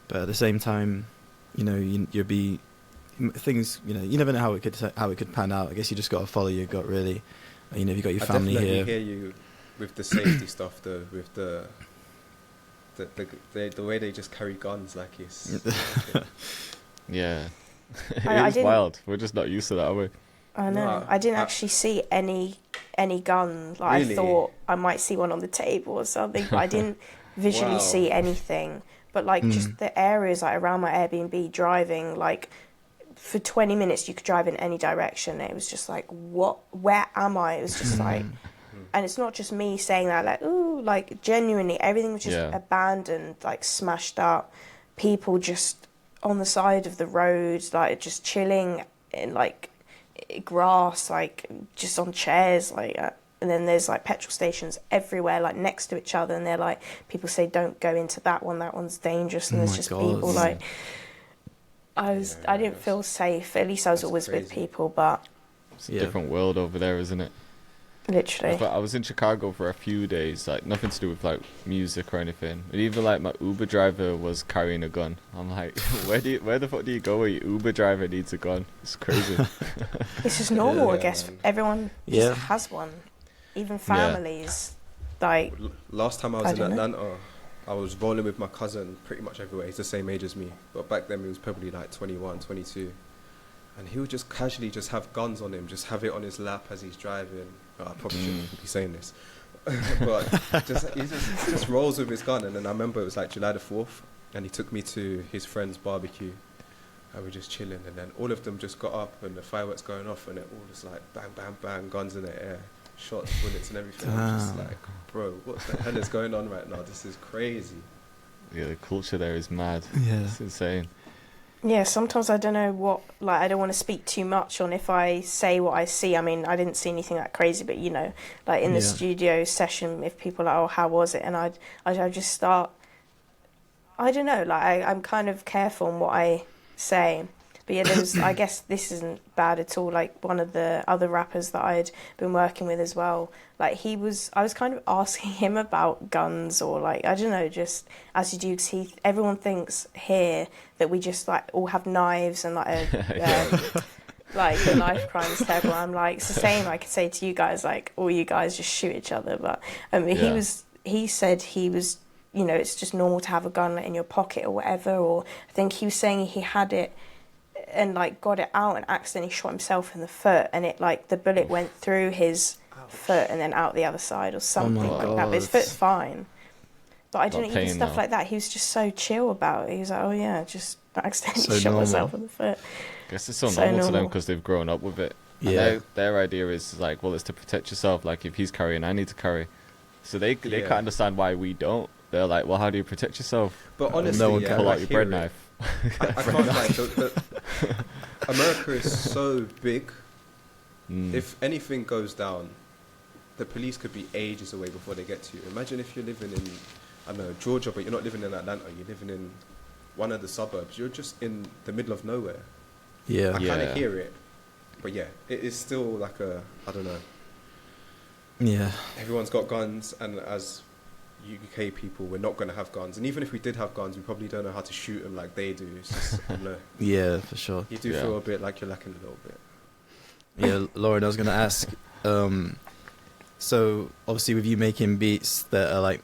but at the same time, you'll be things. You never know how it could pan out. I guess you just got to follow your gut, really. You've got your family here. I definitely hear you with the safety stuff, with the way they just carry guns, like it's. Yeah, it is wild. We're just not used to that, are we? I know. No, I didn't actually see any gun. Like, really? I thought I might see one on the table or something, but I didn't visually see anything. But like just the areas like around my Airbnb, driving, like for 20 minutes you could drive in any direction. It was just like, where am I? It was just like, and it's not just me saying that, like, ooh, like genuinely everything was just abandoned, like smashed up. People just on the side of the road, like just chilling in like grass, like just on chairs, like and then there's like petrol stations everywhere, like next to each other, and they're like, people say don't go into that one's dangerous, and there's just people like, I didn't feel safe. At least I was always with people, but it's a different world over there, isn't it? Literally. I was in Chicago for a few days, like nothing to do with like music or anything. And even like my Uber driver was carrying a gun. I'm like, where the fuck do you go where your Uber driver needs a gun? It's crazy. It's just normal, I guess. Everyone just has one. Even families. Like last time I was in Atlanta, I was rolling with my cousin pretty much everywhere. He's the same age as me, but back then he was probably like 21, 22. And he would just casually just have guns on him, just have it on his lap as he's driving. I probably shouldn't be saying this. But he just rolls with his gun. And then I remember it was like July the 4th, and he took me to his friend's barbecue. And we're just chilling. And then all of them just got up, and the fireworks going off, and it all just like bang, bang, bang, guns in the air, shots, bullets and everything. I'm just like, bro, what the hell is going on right now? This is crazy. Yeah, the culture there is mad. Yeah. It's insane. Yeah, sometimes I don't know what, like, I don't want to speak too much on if I say what I see. I mean, I didn't see anything that crazy, but, you know, like in the studio session, if people are like, oh, how was it? And I just start, I don't know, like, I'm kind of careful on what I say. But yeah, there was, I guess this isn't bad at all. Like one of the other rappers that I'd been working with as well, like I was kind of asking him about guns or like, I don't know, just as you do, because everyone thinks here that we just like all have knives and like like the knife crime is terrible. I'm like, it's the same. I could say to you guys, like, all you guys just shoot each other. But he said he was, you know, it's just normal to have a gun in your pocket or whatever. Or I think he was saying he had it and like got it out and accidentally shot himself in the foot, and it like the bullet went through his foot and then out the other side or something like that. But his foot's fine. But I didn't even stuff like that. He was just so chill about it. He was like, oh yeah, just accidentally shot myself in the foot. I guess it's so normal to them because they've grown up with it. Yeah. Their idea is like, well, it's to protect yourself. Like if he's carrying, I need to carry. So they can't understand why we don't. They're like, well, how do you protect yourself? But honestly, no one can pull out your bread knife. I can't lie. America is so big. If anything goes down, the police could be ages away before they get to you. Imagine if you're living in, I don't know, Georgia, but you're not living in Atlanta. You're living in one of the suburbs. You're just in the middle of nowhere. Yeah. I kind of hear it. But yeah, it is still like I don't know. Yeah. Everyone's got guns, and as UK people, we're not going to have guns. And even if we did have guns, we probably don't know how to shoot them like they do. It's just, I don't know. Yeah, for sure. You do feel a bit like you're lacking a little bit. Yeah, Lauren, I was going to ask, so obviously with you making beats that are like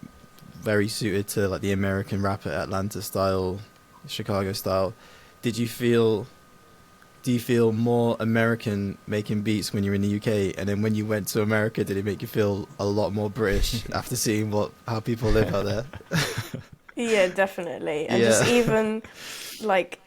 very suited to like the American rapper, Atlanta style, Chicago style, do you feel more American making beats when you're in the UK, and then when you went to America, did it make you feel a lot more British after seeing how people live out there? Yeah, definitely. And just even like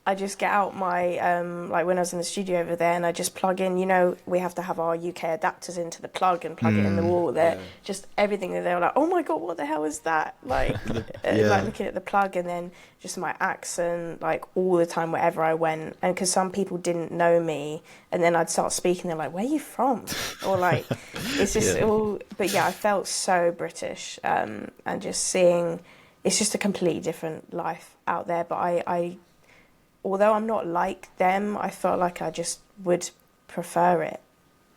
I just get out my like when I was in the studio over there, and I just plug in, you know, we have to have our UK adapters into the plug and plug it in the wall there. Just everything that they were like, oh my god, what the hell is that? Like like looking at the plug, and then just my accent like all the time wherever I went. And because some people didn't know me, and then I'd start speaking, they're like, where are you from? Or like it's just all, but yeah, I felt so British, and just seeing, it's just a completely different life out there. But I although I'm not like them, I felt like I just would prefer it.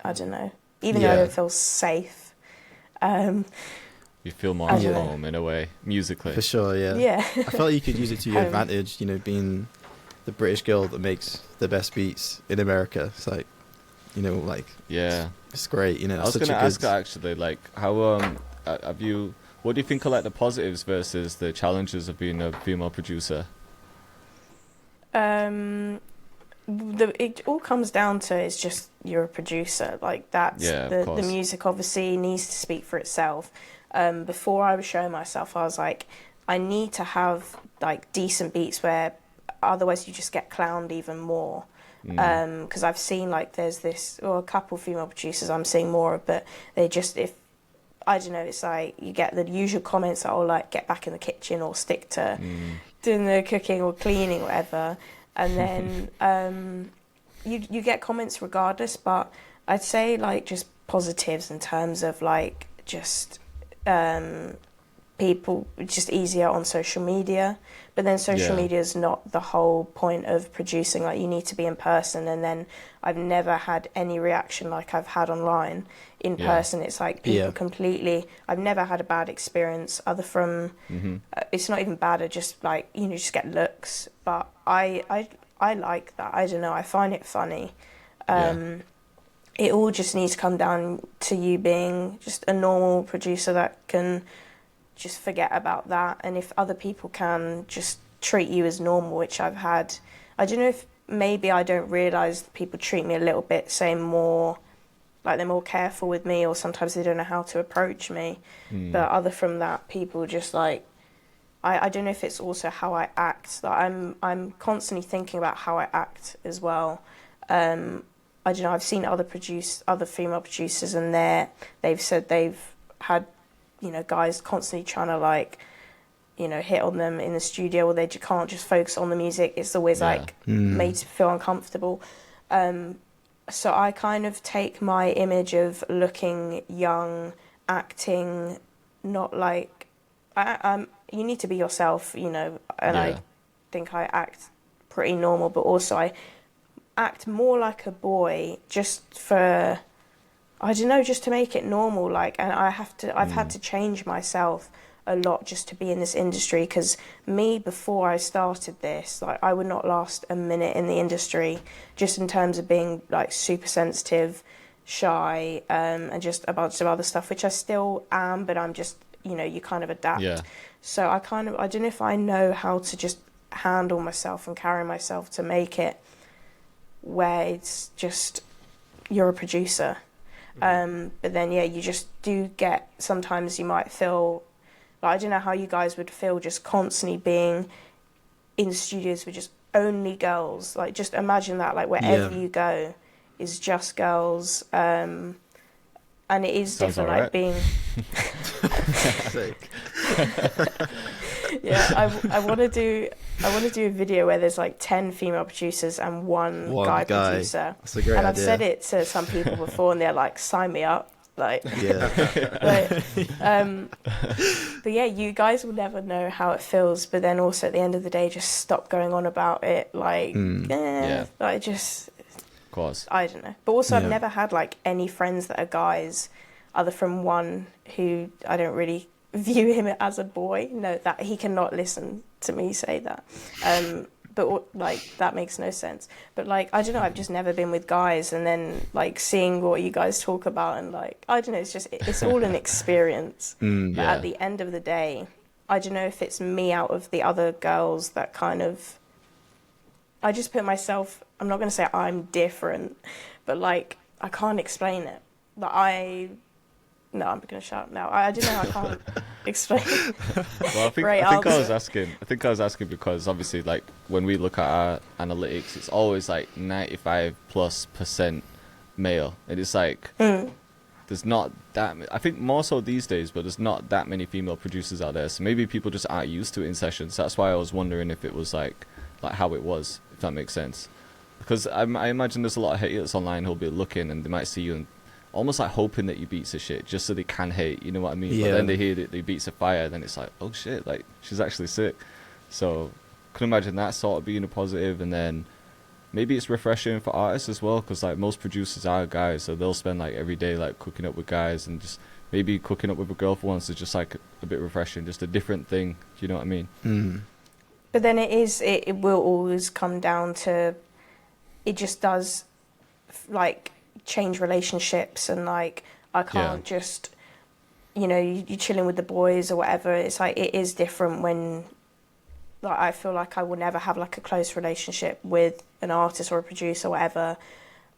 I don't know. Even though I don't feel safe. You feel more at home in a way, musically. For sure, yeah. Yeah. I felt like you could use it to your advantage, you know, being the British girl that makes the best beats in America. It's like, you know, like... Yeah. It's great, you know. I was going to ask her, actually, like, how have you... What do you think are, like, the positives versus the challenges of being a female producer? It all comes down to, it's just you're a producer. Like that's the music obviously needs to speak for itself. Before I was showing myself, I was like, I need to have like decent beats, where otherwise you just get clowned even more. Because I've seen like there's a couple female producers I'm seeing more of, but they just, if I don't know, it's like you get the usual comments that, oh, like get back in the kitchen or stick to doing the cooking or cleaning or whatever, and then you get comments regardless. But I'd say like just positives in terms of like just people, it's just easier on social media. But then social media is not the whole point of producing. Like, you need to be in person, and then I've never had any reaction like I've had online. In person, it's like people completely. I've never had a bad experience other from. It's not even bad. I just like, you know, just get looks. But I like that. I don't know. I find it funny. It all just needs to come down to you being just a normal producer that can just forget about that. And if other people can just treat you as normal, which I've had, I don't know if maybe I don't realise people treat me a little bit, say more, like they're more careful with me, or sometimes they don't know how to approach me. But other from that, people just like, I don't know if it's also how I act. Like I'm constantly thinking about how I act as well. I don't know, I've seen other female producers, and they've said they've had, you know, guys constantly trying to like, you know, hit on them in the studio, or they can't just focus on the music. It's always like made to feel uncomfortable. So I kind of take my image of looking young, acting, not like you need to be yourself, you know, and I think I act pretty normal, but also I act more like a boy just for, I don't know, just to make it normal. Like, and I've had to change myself a lot just to be in this industry, because me, before I started this, like, I would not last a minute in the industry, just in terms of being like super sensitive, shy, and just a bunch of other stuff, which I still am, but I'm just, you know, you kind of adapt. So I don't know if I know how to just handle myself and carry myself to make it where it's just, you're a producer. But then, you just do get, sometimes you might feel, like, I don't know how you guys would feel just constantly being in studios with just only girls. Like, just imagine that, like, wherever you go is just girls. And it is Sounds different, right. like, being... I want to do a video where there's like 10 female producers and one guy producer. That's a great and idea. I've said it to some people before, and they're like, sign me up. Like, but yeah, you guys will never know how it feels. But then also at the end of the day, just stop going on about it. Like, like, just, of course, I don't know. But also, I've never had like any friends that are guys, other from one who I don't really view him as a boy. No, that he cannot listen to me say that. But like, that makes no sense. But like, I don't know, I've just never been with guys, and then like seeing what you guys talk about, and like, I don't know, it's all an experience. But at the end of the day, I don't know if it's me out of the other girls that kind of, I just put myself, I'm not going to say I'm different, but like, I can't explain it. Like, no, I'm going to shut up now. I don't know, I can't explain. Well, I think I was asking because obviously, like, when we look at our analytics, it's always like 95+% male, and it's like there's not that. I think more so these days, but there's not that many female producers out there. So maybe people just aren't used to it in sessions. That's why I was wondering if it was like how it was, if that makes sense. Because I imagine there's a lot of haters online who'll be looking, and they might see you and almost like hoping that you beats a shit just so they can hate, you know what I mean? But then they hear that they beats a fire, then it's like, oh shit, like, she's actually sick. So could imagine that sort of being a positive. And then maybe it's refreshing for artists as well, because like most producers are guys, so they'll spend like every day like cooking up with guys, and just maybe cooking up with a girl for once is just like a bit refreshing, just a different thing, you know what I mean? But then it will always come down to, it just does like change relationships, and like, I can't just, you know, you're chilling with the boys or whatever. It's like, it is different when, like, I feel like I will never have like a close relationship with an artist or a producer or whatever,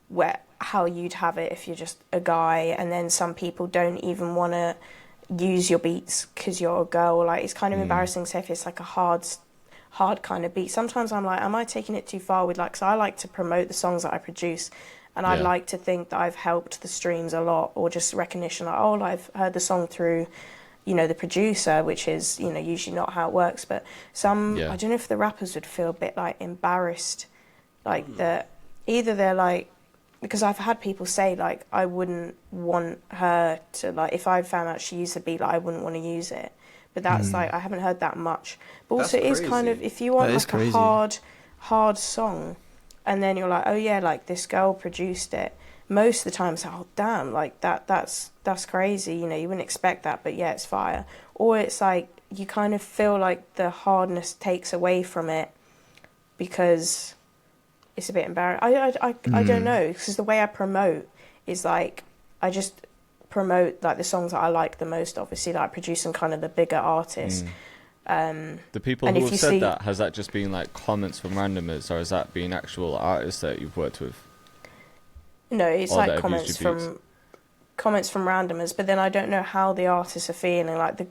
where how you'd have it if you're just a guy. And then some people don't even want to use your beats because you're a girl. Like, it's kind of embarrassing, say, if it's like a hard kind of beat. Sometimes I'm like, am I taking it too far with, like, because I like to promote the songs that I produce. And I'd like to think that I've helped the streams a lot, or just recognition, like, oh, I've heard the song through, you know, the producer, which is, you know, usually not how it works. But some, I don't know if the rappers would feel a bit like embarrassed, like that either they're like, because I've had people say like, I wouldn't want her to, like, if I found out she used the beat, like, I wouldn't want to use it. but that's like I haven't heard that much. But also, That's it is kind of, crazy. if you want That is like a crazy. hard song, and then you're like, oh yeah, like this girl produced it. Most of the time, it's like, oh damn, like that's crazy. You know, you wouldn't expect that, but yeah, it's fire. Or it's like you kind of feel like the hardness takes away from it because it's a bit embarrassing. I don't know, because the way I promote is like I just promote like the songs that I like the most. Obviously, like producing kind of the bigger artists. The people and who if have you said see- that, has that just been like comments from randomers, or has that been actual artists that you've worked with? No, it's Or that like have used your beats? comments from randomers, but then I don't know how the artists are feeling. Like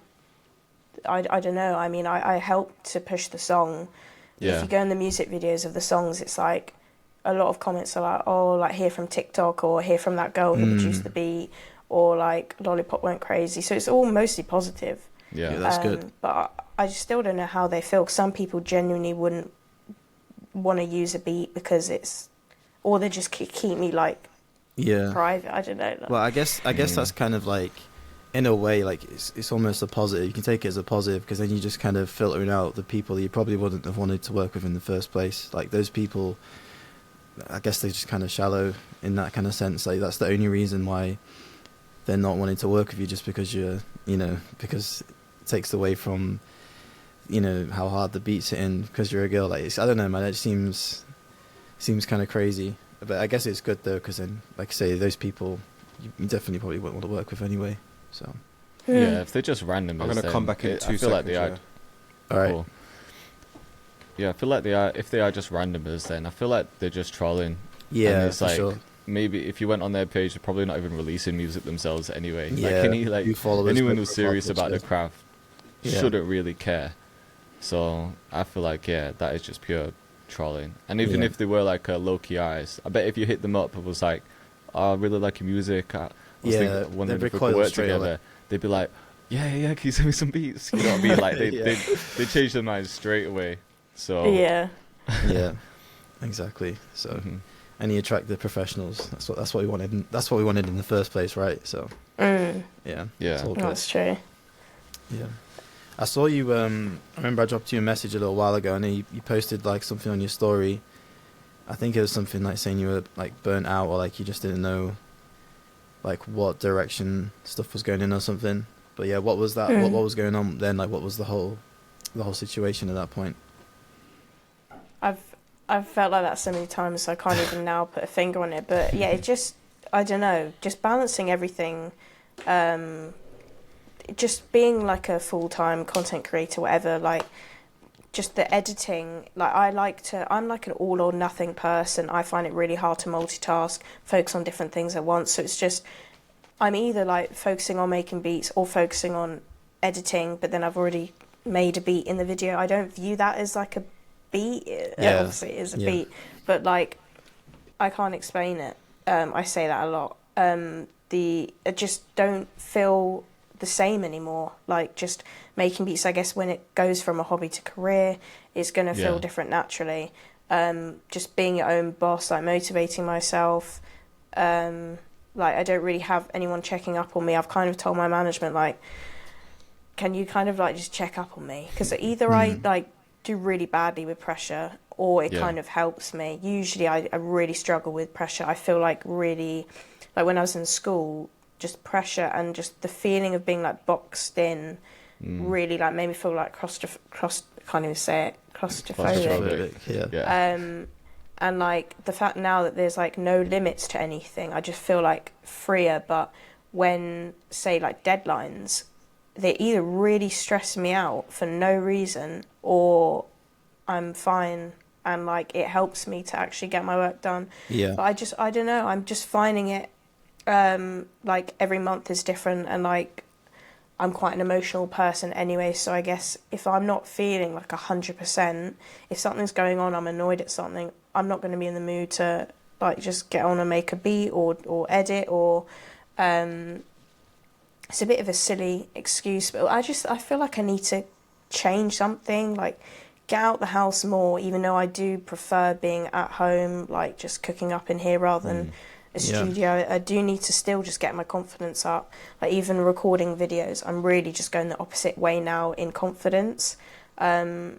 I don't know. I mean, I help to push the song. Yeah. If you go in the music videos of the songs, it's like a lot of comments are like, oh, like hear from TikTok, or hear from that girl who produced the beat, or like Lollipop went crazy. So it's all mostly positive. Yeah. That's good. But I just still don't know how they feel. Some people genuinely wouldn't want to use a beat because it's, or they just keep me like Yeah. private. I don't know. Well, I guess that's kind of like, in a way, like it's almost a positive. You can take it as a positive because then you just kind of filtering out the people that you probably wouldn't have wanted to work with in the first place. Like those people, I guess they're just kind of shallow in that kind of sense. Like that's the only reason why they're not wanting to work with you, just because because it takes away from, how hard the beats hit in because you're a girl. Like I don't know, man. It seems kind of crazy. But I guess it's good though, because then, like I say, those people you definitely probably wouldn't want to work with anyway. So Yeah, if they're just randomers, I'm going to come back in 2 I feel seconds. like they are. yeah. all right. Cool. Yeah, I feel like they are. If they are just randomers, then I feel like they're just trolling. Yeah, and it's for like, sure. maybe if you went on their page, they're probably not even releasing music themselves anyway. Yeah, Like few followers, anyone but who's serious profits, about yeah. the craft Yeah. shouldn't really care. So I feel like that is just pure trolling. And even Yeah. if they were like a low-key eyes, I bet if you hit them up and was like, oh, I really like your music, I was Yeah, thinking wondering they'd if we could recoil work straight together, away. they'd be like, yeah, can you send me some beats? You know what I mean? Like Yeah. they change their minds straight away. So Yeah. Yeah, exactly. So, mhm. and you attract the professionals. That's what we wanted. That's what we wanted in the first place, right? So, yeah, Yeah. it's all good. That's true. Yeah, I saw you. I remember I dropped you a message a little while ago, and you posted like something on your story. I think it was something like saying you were like burnt out, or like you just didn't know like what direction stuff was going in or something. But yeah, what was that? What was going on then? Like, what was the whole situation at that point? I've felt like that so many times, so I can't even now put a finger on it. But yeah, it just, I don't know, just balancing everything, just being like a full-time content creator, whatever, like just the editing, like I'm like an all or nothing person. I find it really hard to multitask, focus on different things at once. So it's just, I'm either like focusing on making beats or focusing on editing, but then I've already made a beat in the video. I don't view that as like a beat. Yeah. Obviously it is a beat, but like I can't explain it. I say that a lot. I just don't feel the same anymore. Like just making beats, I guess when it goes from a hobby to career, it's going to feel different naturally. Just being your own boss, like motivating myself. Like I don't really have anyone checking up on me. I've kind of told my management, like, can you kind of like just check up on me? Because either I like do really badly with pressure, or it kind of helps me. Usually I really struggle with pressure. I feel like really, like when I was in school, just pressure and just the feeling of being like boxed in really like made me feel like can't even say it, claustrophobic. Yeah. And like the fact now that there's like no limits to anything, I just feel like freer. But when say like deadlines, they either really stress me out for no reason, or I'm fine and like it helps me to actually get my work done. Yeah. But I don't know, I'm just finding it like every month is different, and like I'm quite an emotional person anyway, so I guess if I'm not feeling like 100%, if something's going on, I'm annoyed at something, I'm not going to be in the mood to like just get on and make a beat or edit, or it's a bit of a silly excuse, but I feel like I need to change something, like get out the house more, even though I do prefer being at home, like just cooking up in here rather than a studio. I do need to still just get my confidence up. Like even recording videos, I'm really just going the opposite way now in confidence, and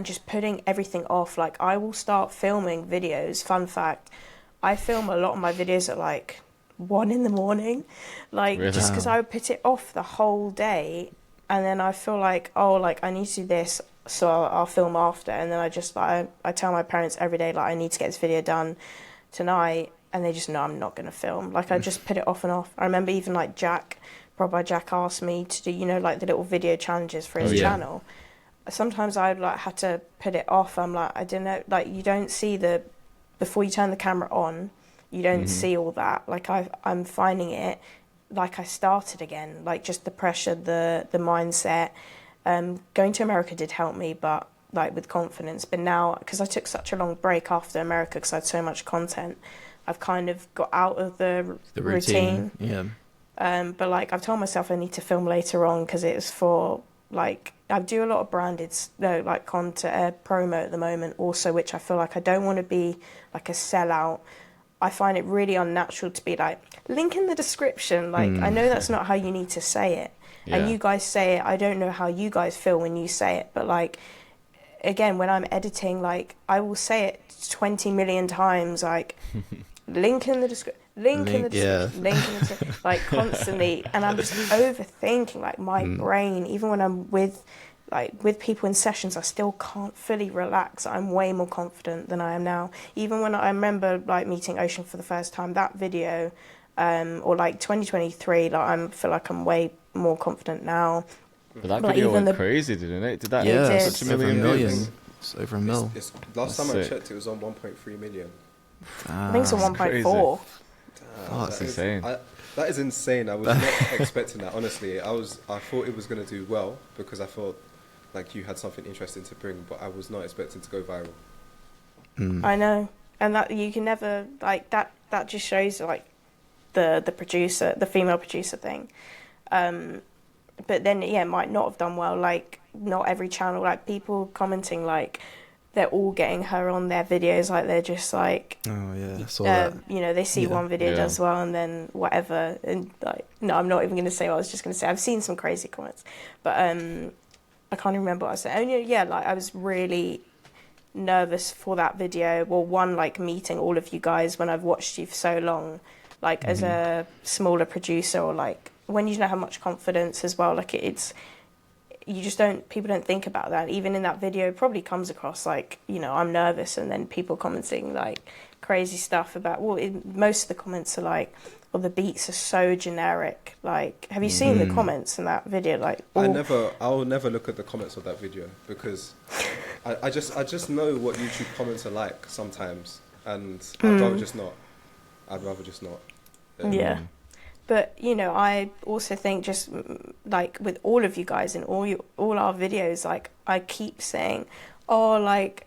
just putting everything off. Like I will start filming videos. Fun fact, I film a lot of my videos at like 1 a.m, like really? Just because I would put it off the whole day, and then I feel like, oh, like I need to do this, so I'll film after, and then I just like I tell my parents every day like I need to get this video done tonight, and they just know I'm not going to film. Like I just put it off and off. I remember even like Jack asked me to do, you know, like the little video challenges for his channel. Sometimes I'd like had to put it off. I'm like, I don't know, like you don't see before you turn the camera on, you don't see all that. Like I'm finding it like I started again, like just the pressure, the mindset. Going to America did help me, but like with confidence. But now, because I took such a long break after America because I had so much content, I've kind of got out of the routine. Yeah. But like I've told myself I need to film later on because it's for like I do a lot of branded like content promo at the moment also, which I feel like I don't want to be like a sellout. I find it really unnatural to be like link in the description. Like I know that's not how you need to say it. Yeah. And you guys say it. I don't know how you guys feel when you say it, but like again, when I'm editing, like I will say it 20 million times, like link in the description, link in the description, like constantly, and I'm just overthinking. Like my brain, even when I'm with people in sessions, I still can't fully relax. I'm way more confident than I am now. Even when I remember like meeting Ocean for the first time, that video, or like 2023, like I feel like I'm way more confident now. But that video went crazy, didn't it? Did that? Yeah, such a million views? It's over a mil. Last time I checked, it was on 1.3 million. I think it's on 1.4. That's insane. That is insane. I was not expecting that. Honestly, I thought it was going to do well because I thought like you had something interesting to bring, but I was not expecting to go viral. I know, and that you can never like that. That just shows like the producer, the female producer thing. But then it might not have done well. Like not every channel, like people commenting like they're all getting her on their videos, like they're just like, oh yeah, I saw that. You know, they see one video does well and then whatever, and like no, I'm not even going to say what I was just going to say. I've seen some crazy comments, but I can't remember what I was saying. Like I was really nervous for that video. Well, one, like meeting all of you guys when I've watched you for so long, like as a smaller producer, or like when you don't have much confidence as well, like it's you just don't, people don't think about that. Even in that video, it probably comes across like, you know, I'm nervous, and then people commenting like crazy stuff about, most of the comments are like, well, the beats are so generic. Like, have you seen the comments in that video? Like, I'll never look at the comments of that video because I just know what YouTube comments are like sometimes, and I'd rather just not. Yeah. But, you know, I also think just, like, with all of you guys in all our videos, like, I keep saying, oh, like,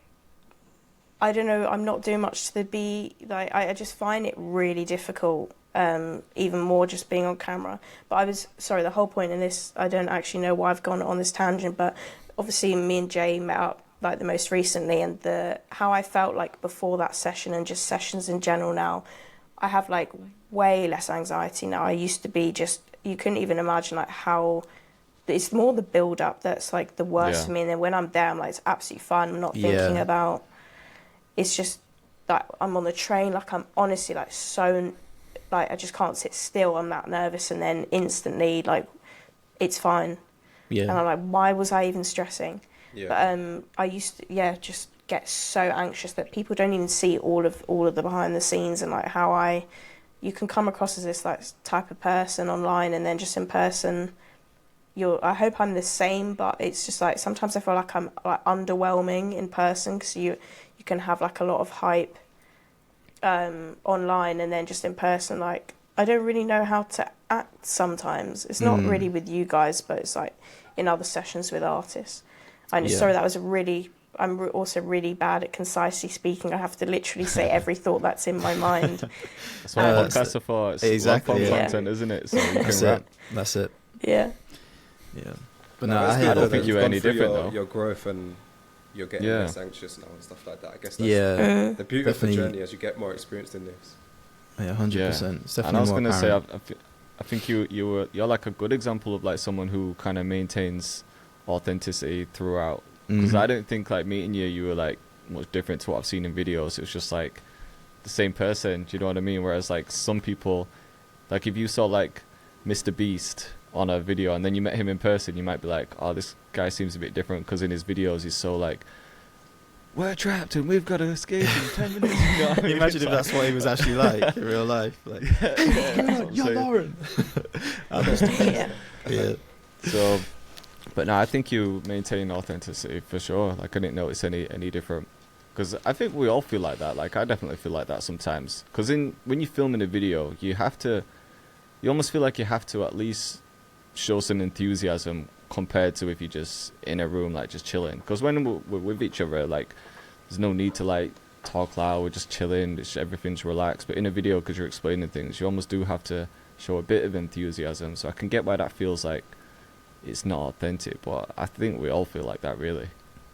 I don't know, I'm not doing much to be, like, I just find it really difficult, even more just being on camera. But the whole point in this, I don't actually know why I've gone on this tangent, but obviously me and Jay met up, like, the most recently, and how I felt, like, before that session and just sessions in general now, I have, like, way less anxiety now. I used to be just, you couldn't even imagine, like, how, it's more the build-up that's, like, the worst for me. And then when I'm there, I'm like, it's absolutely fun. I'm not thinking about, it's just, like, I'm on the train, like, I'm honestly, like, so, like, I just can't sit still. I'm that nervous. And then instantly, like, it's fine. Yeah. And I'm like, why was I even stressing? Yeah. But I used to, just get so anxious that people don't even see all of the behind the scenes, and like how you can come across as this like type of person online, and then just in person I hope I'm the same, but it's just like sometimes I feel like I'm like underwhelming in person, because you can have like a lot of hype online, and then just in person, like I don't really know how to act sometimes. It's not really with you guys, but it's like in other sessions with artists. Sorry, that was I'm also really bad at concisely speaking. I have to literally say every thought that's in my mind. That's what podcasts are for. It's exactly content, isn't it? So you can rap. That's it. Yeah. Yeah. But I don't think you're any different though. Your growth, and you're getting less anxious now and stuff like that. I guess that's the beauty of the journey as you get more experienced in this. Yeah, 100%. It's definitely and I was more gonna say, apparent. I think you're like a good example of like someone who kind of maintains authenticity throughout. Because I don't think like meeting you were like much different to what I've seen in videos. It was just like the same person. Do you know what I mean? Whereas like some people, like if you saw like Mr. Beast on a video and then you met him in person, you might be like, oh, this guy seems a bit different, because in his videos he's so like, we're trapped and we've got to escape in 10 minutes. You know what I mean? Imagine if that's what he was actually like in real life. Like, you're Lauren. Yeah. So, but no, I think you maintain authenticity for sure. Like I didn't notice any different, because I think we all feel like that. Like I definitely feel like that sometimes. Because when you film in a video, you almost feel like you have to at least show some enthusiasm compared to if you're just in a room like just chilling. Because when we're with each other, like there's no need to like talk loud. We're just chilling. Everything's relaxed. But in a video, because you're explaining things, you almost do have to show a bit of enthusiasm. So I can get why that feels like it's not authentic, but I think we all feel like that, really.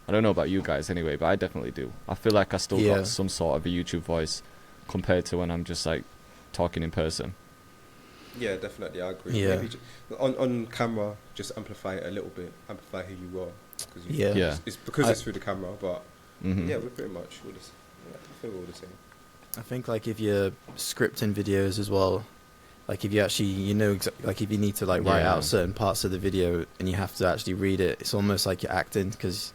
I don't know about you guys anyway, but I definitely do. I feel like I still got some sort of a YouTube voice compared to when I'm just like talking in person. Yeah, definitely, I agree. Yeah. Maybe on camera, just amplify it a little bit, amplify who you are. It's because it's through the camera, but yeah, we're pretty much all the same. Yeah, I think we're all the same. I think like if you're scripting videos as well, like if you actually, like if you need to like write out certain parts of the video and you have to actually read it, it's almost like you're acting, because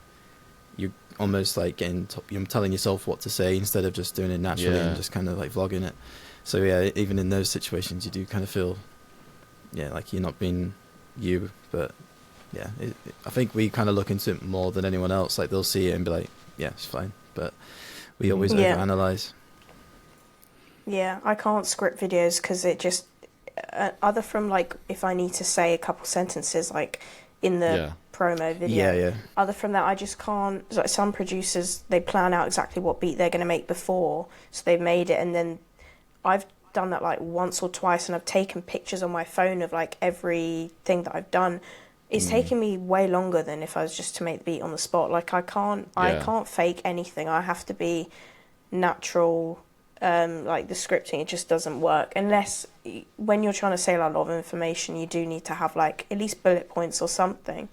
you're almost like you're telling yourself what to say instead of just doing it naturally and just kind of like vlogging it. So yeah, even in those situations, you do kind of feel, like you're not being you. But yeah, I think we kind of look into it more than anyone else. Like they'll see it and be like, yeah, it's fine. But we always overanalyze. Yeah, I can't script videos because it just, other from like if I need to say a couple sentences like in the promo video, other from that I just can't. Like some producers, they plan out exactly what beat they're going to make before, so they've made it, and then I've done that like once or twice, and I've taken pictures on my phone of like everything that I've done. It's taken me way longer than if I was just to make the beat on the spot. Like I can't fake anything. I have to be natural. Like the scripting, it just doesn't work unless when you're trying to say like, a lot of information, you do need to have like at least bullet points or something.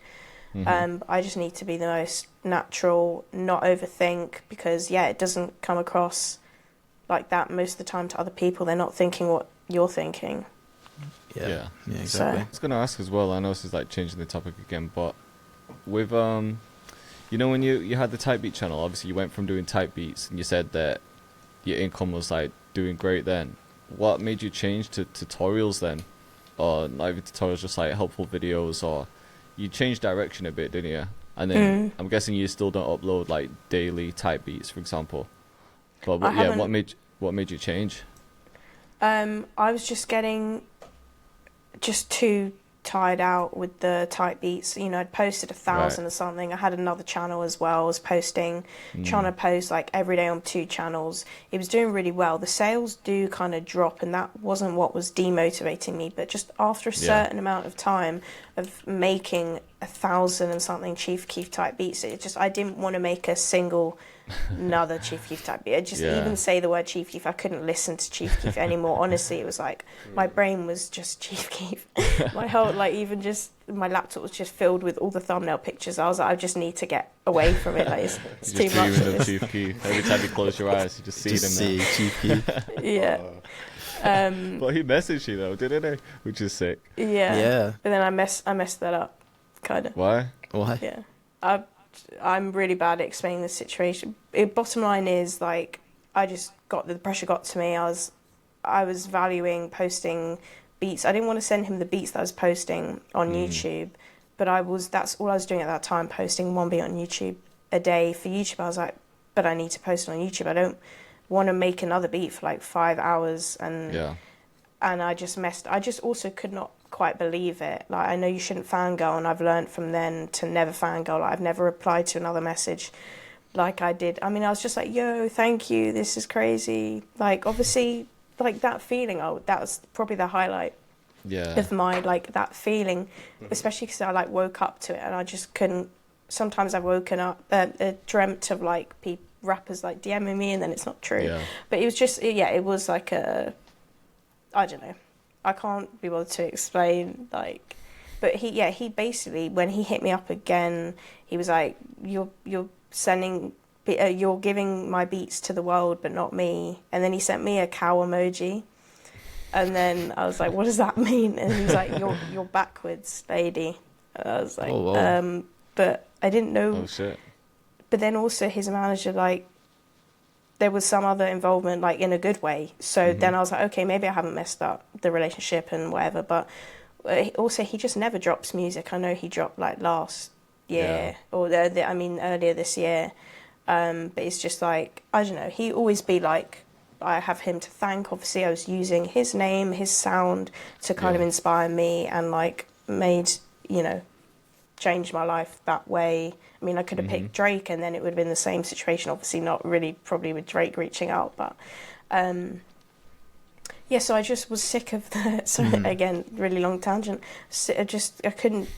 I just need to be the most natural, not overthink, because it doesn't come across like that most of the time to other people. They're not thinking what you're thinking. Yeah, exactly. So, I was going to ask as well, I know this is like changing the topic again, but with when you had the type beat channel, obviously you went from doing type beats and you said that your income was like doing great then. What made you change to tutorials then? Or not even tutorials, just like helpful videos, or you changed direction a bit, didn't you? And then I'm guessing you still don't upload like daily type beats, for example. But what made you change? I was just getting too tired out with the type beats. I'd posted 1,000 or something. I had another channel as well. I was posting, trying to post like every day on 2 channels. It was doing really well. The sales do kind of drop, and that wasn't what was demotivating me. But just after a certain amount of time of making 1,000 and something Chief Keef type beats, I didn't want to make another Chief Keef type beat. Even say the word Chief Keef, I couldn't listen to Chief Keef anymore. Honestly, it was like my brain was just Chief Keef. My whole even just my laptop was just filled with all the thumbnail pictures. I was like, I just need to get away from it. Like it's too much. Of Chief Keef. Every time you close your eyes, you just see them. Chief Keef. Yeah. But he messaged you though, didn't he? Which is sick. Yeah. But then I messed that up, kind of. Why? Yeah. I'm really bad at explaining the situation. Bottom line is, like, the pressure got to me. I was valuing posting beats. I didn't want to send him the beats that I was posting on YouTube, but that's all I was doing at that time, posting 1 beat on YouTube a day for YouTube. I was like, but I need to post it on YouTube. I don't want to make another beat for like 5 hours, and I just also could not quite believe it. Like, I know you shouldn't fangirl, and I've learned from then to never fangirl. Like, I've never replied to another message like I did. I mean, I was just like, yo, thank you, this is crazy. Like, obviously, like that feeling, that was probably the highlight of my, like, that feeling, especially because I like woke up to it, and I just couldn't. Sometimes I've woken up, dreamt of like rappers like DMing me, and then it's not true. But it was just, it was like I don't know. I can't be bothered to explain, like, but he basically, when he hit me up again, he was like, you're sending, you're giving my beats to the world, but not me. And then he sent me a cow emoji. And then I was like, what does that mean? And he was like, you're backwards, lady. And I was like, oh, but I didn't know. Oh shit. But then also his manager, like, there was some other involvement, like, in a good way. So then I was like, okay, maybe I haven't messed up the relationship and whatever. But also, he just never drops music. I know he dropped, like, last year, or earlier this year. But it's just like, I don't know, he always be like, I have him to thank. Obviously, I was using his name, his sound to kind of inspire me and, like, made, you know, changed my life that way. I mean, I could have picked Drake and then it would have been the same situation. Obviously not really probably with Drake reaching out, but yeah, so I just was sick of the, again, really long tangent. So I couldn't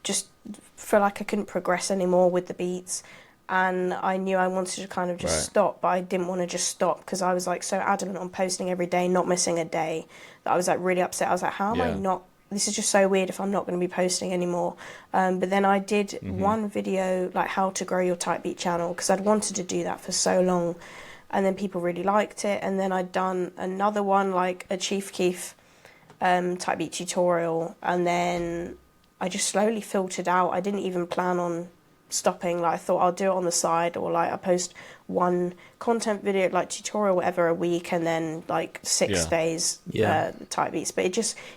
just feel like I couldn't progress anymore with the beats. And I knew I wanted to kind of just stop, but I didn't want to just stop because I was like so adamant on posting every day, not missing a day, that I was like really upset. I was like, how am I not, this is just so weird if I'm not going to be posting anymore. But then I did one video, like how to grow your type beat channel, because I'd wanted to do that for so long. And then people really liked it. And then I'd done another one, like a Chief Keef type beat tutorial. And then I just slowly filtered out. I didn't even plan on stopping. Like, I thought I'll do it on the side, or like I post one content video, like tutorial, whatever, a week, and then like 6 days type beats. But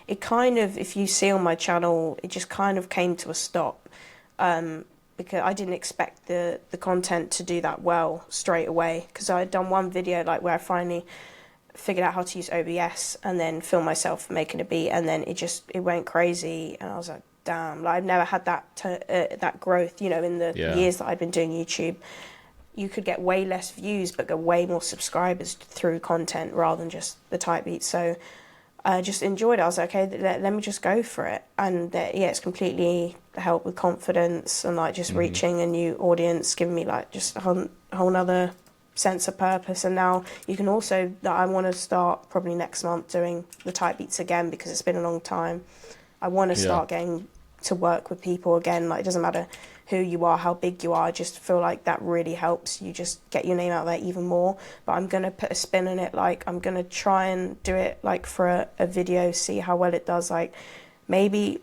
it kind of, if you see on my channel, it just kind of came to a stop, because I didn't expect the content to do that well straight away, because I had done one video like where I finally figured out how to use OBS and then film myself making a beat, and then it went crazy, and I was like, damn, like I've never had that growth, you know, in the years that I've been doing YouTube. You could get way less views but get way more subscribers through content rather than just the type beat. So I just enjoyed it. I was like, okay, let me just go for it. And it's completely helped with confidence and like just reaching a new audience, giving me like just a whole nother sense of purpose. And now you can also, I want to start probably next month doing the type beats again, because it's been a long time. I want to start getting to work with people again. Like, it doesn't matter who you are, how big you are. I just feel like that really helps you just get your name out there even more. But I'm going to put a spin on it. Like, I'm going to try and do it like for a video, see how well it does. Like, maybe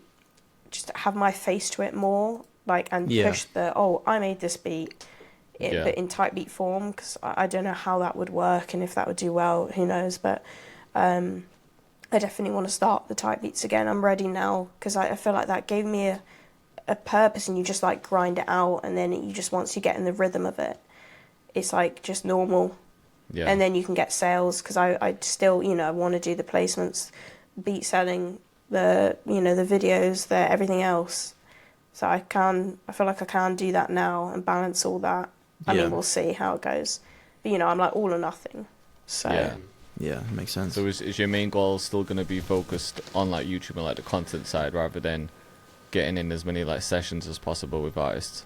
just have my face to it more, like, and push I made this beat, but in type beat form, because I don't know how that would work and if that would do well, who knows. But I definitely want to start the type beats again. I'm ready now, because I feel like that gave me a purpose, and you just like grind it out, and then you just, once you get in the rhythm of it, it's like just normal. And then you can get sales, because I still, you know, I want to do the placements, beat selling, the, you know, the videos, the everything else. So I feel like I can do that now and balance all that. I mean, we'll see how it goes. But, you know, I'm like all or nothing. So yeah, makes sense. So is your main goal still going to be focused on like YouTube and like the content side, rather than getting in as many like sessions as possible with artists?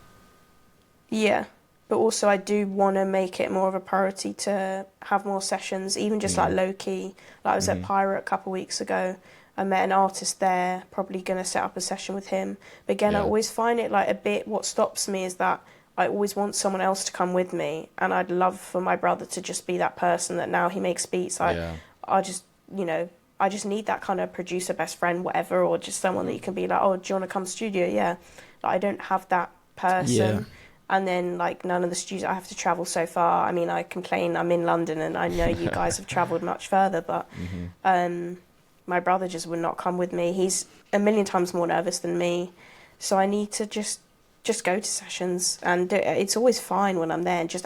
Yeah, but also I do want to make it more of a priority to have more sessions, even just like low key. Like I was at Pirate a couple of weeks ago. I met an artist there, probably going to set up a session with him. But again, I always find it like a bit, what stops me is that I always want someone else to come with me, and I'd love for my brother to just be that person that now he makes beats. I just, you know, I just need that kind of producer, best friend, whatever, or just someone that you can be like, oh, do you want to come studio? Yeah. Like, I don't have that person. And then like none of the studios, I have to travel so far. I mean, I complain I'm in London, and I know you guys have travelled much further, but my brother just would not come with me. He's a million times more nervous than me. So I need to just go to sessions, and it's always fine when I'm there and just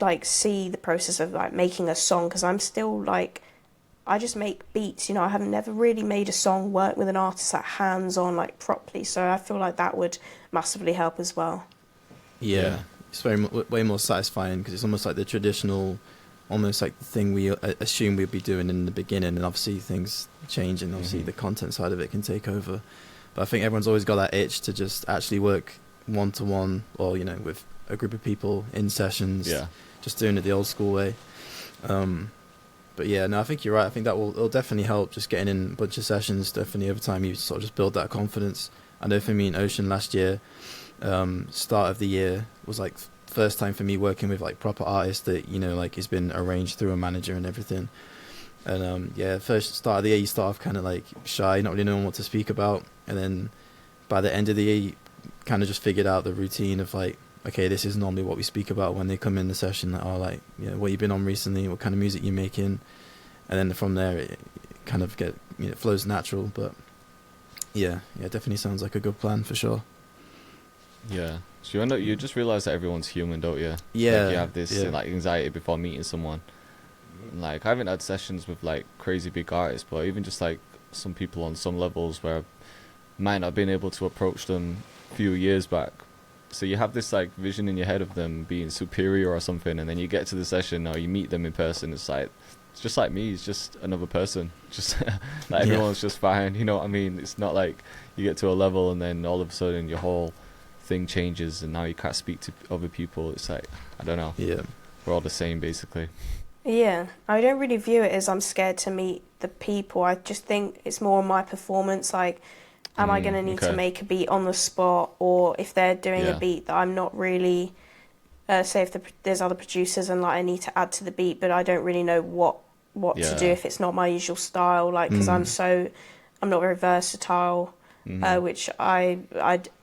like see the process of like making a song, because I'm still like, I just make beats, you know. I have never really made a song, work with an artist like hands on, like properly, so I feel like that would massively help as well. It's way more satisfying, because it's almost like the traditional, almost like the thing we assume we'd be doing in the beginning, and obviously things change, and obviously the content side of it can take over. But I think everyone's always got that itch to just actually work one-to-one, or, you know, with a group of people in sessions, just doing it the old school way. But yeah, no, I think you're right. I think it'll definitely help, just getting in a bunch of sessions. Definitely over time, you sort of just build that confidence. I know for me in Ocean last year, start of the year was like first time for me working with like proper artists that, you know, like it's been arranged through a manager and everything. And first start of the year, you start off kind of like shy, not really knowing what to speak about. And then by the end of the year, you kind of just figured out the routine of like, okay, this is normally what we speak about when they come in the session. That are like, what you've been on recently, what kind of music you're making, and then from there it kind of it flows natural. But yeah, definitely sounds like a good plan for sure. Yeah, so you just realize that everyone's human, don't you? Yeah, like you have this like anxiety before meeting someone. Like I haven't had sessions with like crazy big artists, but even just like some people on some levels where I might not have been able to approach them a few years back. So you have this like vision in your head of them being superior or something, and then you get to the session or you meet them in person. It's just like me. It's just another person. Just like everyone's just fine. You know what I mean? It's not like you get to a level and then all of a sudden your whole thing changes and now you can't speak to other people. It's like, I don't know. Yeah, we're all the same basically. Yeah, I don't really view it as I'm scared to meet the people. I just think it's more my performance. Like, am I going to need to make a beat on the spot, or if they're doing a beat that I'm not really, say if there's other producers and like I need to add to the beat, but I don't really know what to do if it's not my usual style. Like, because I'm not very versatile, which I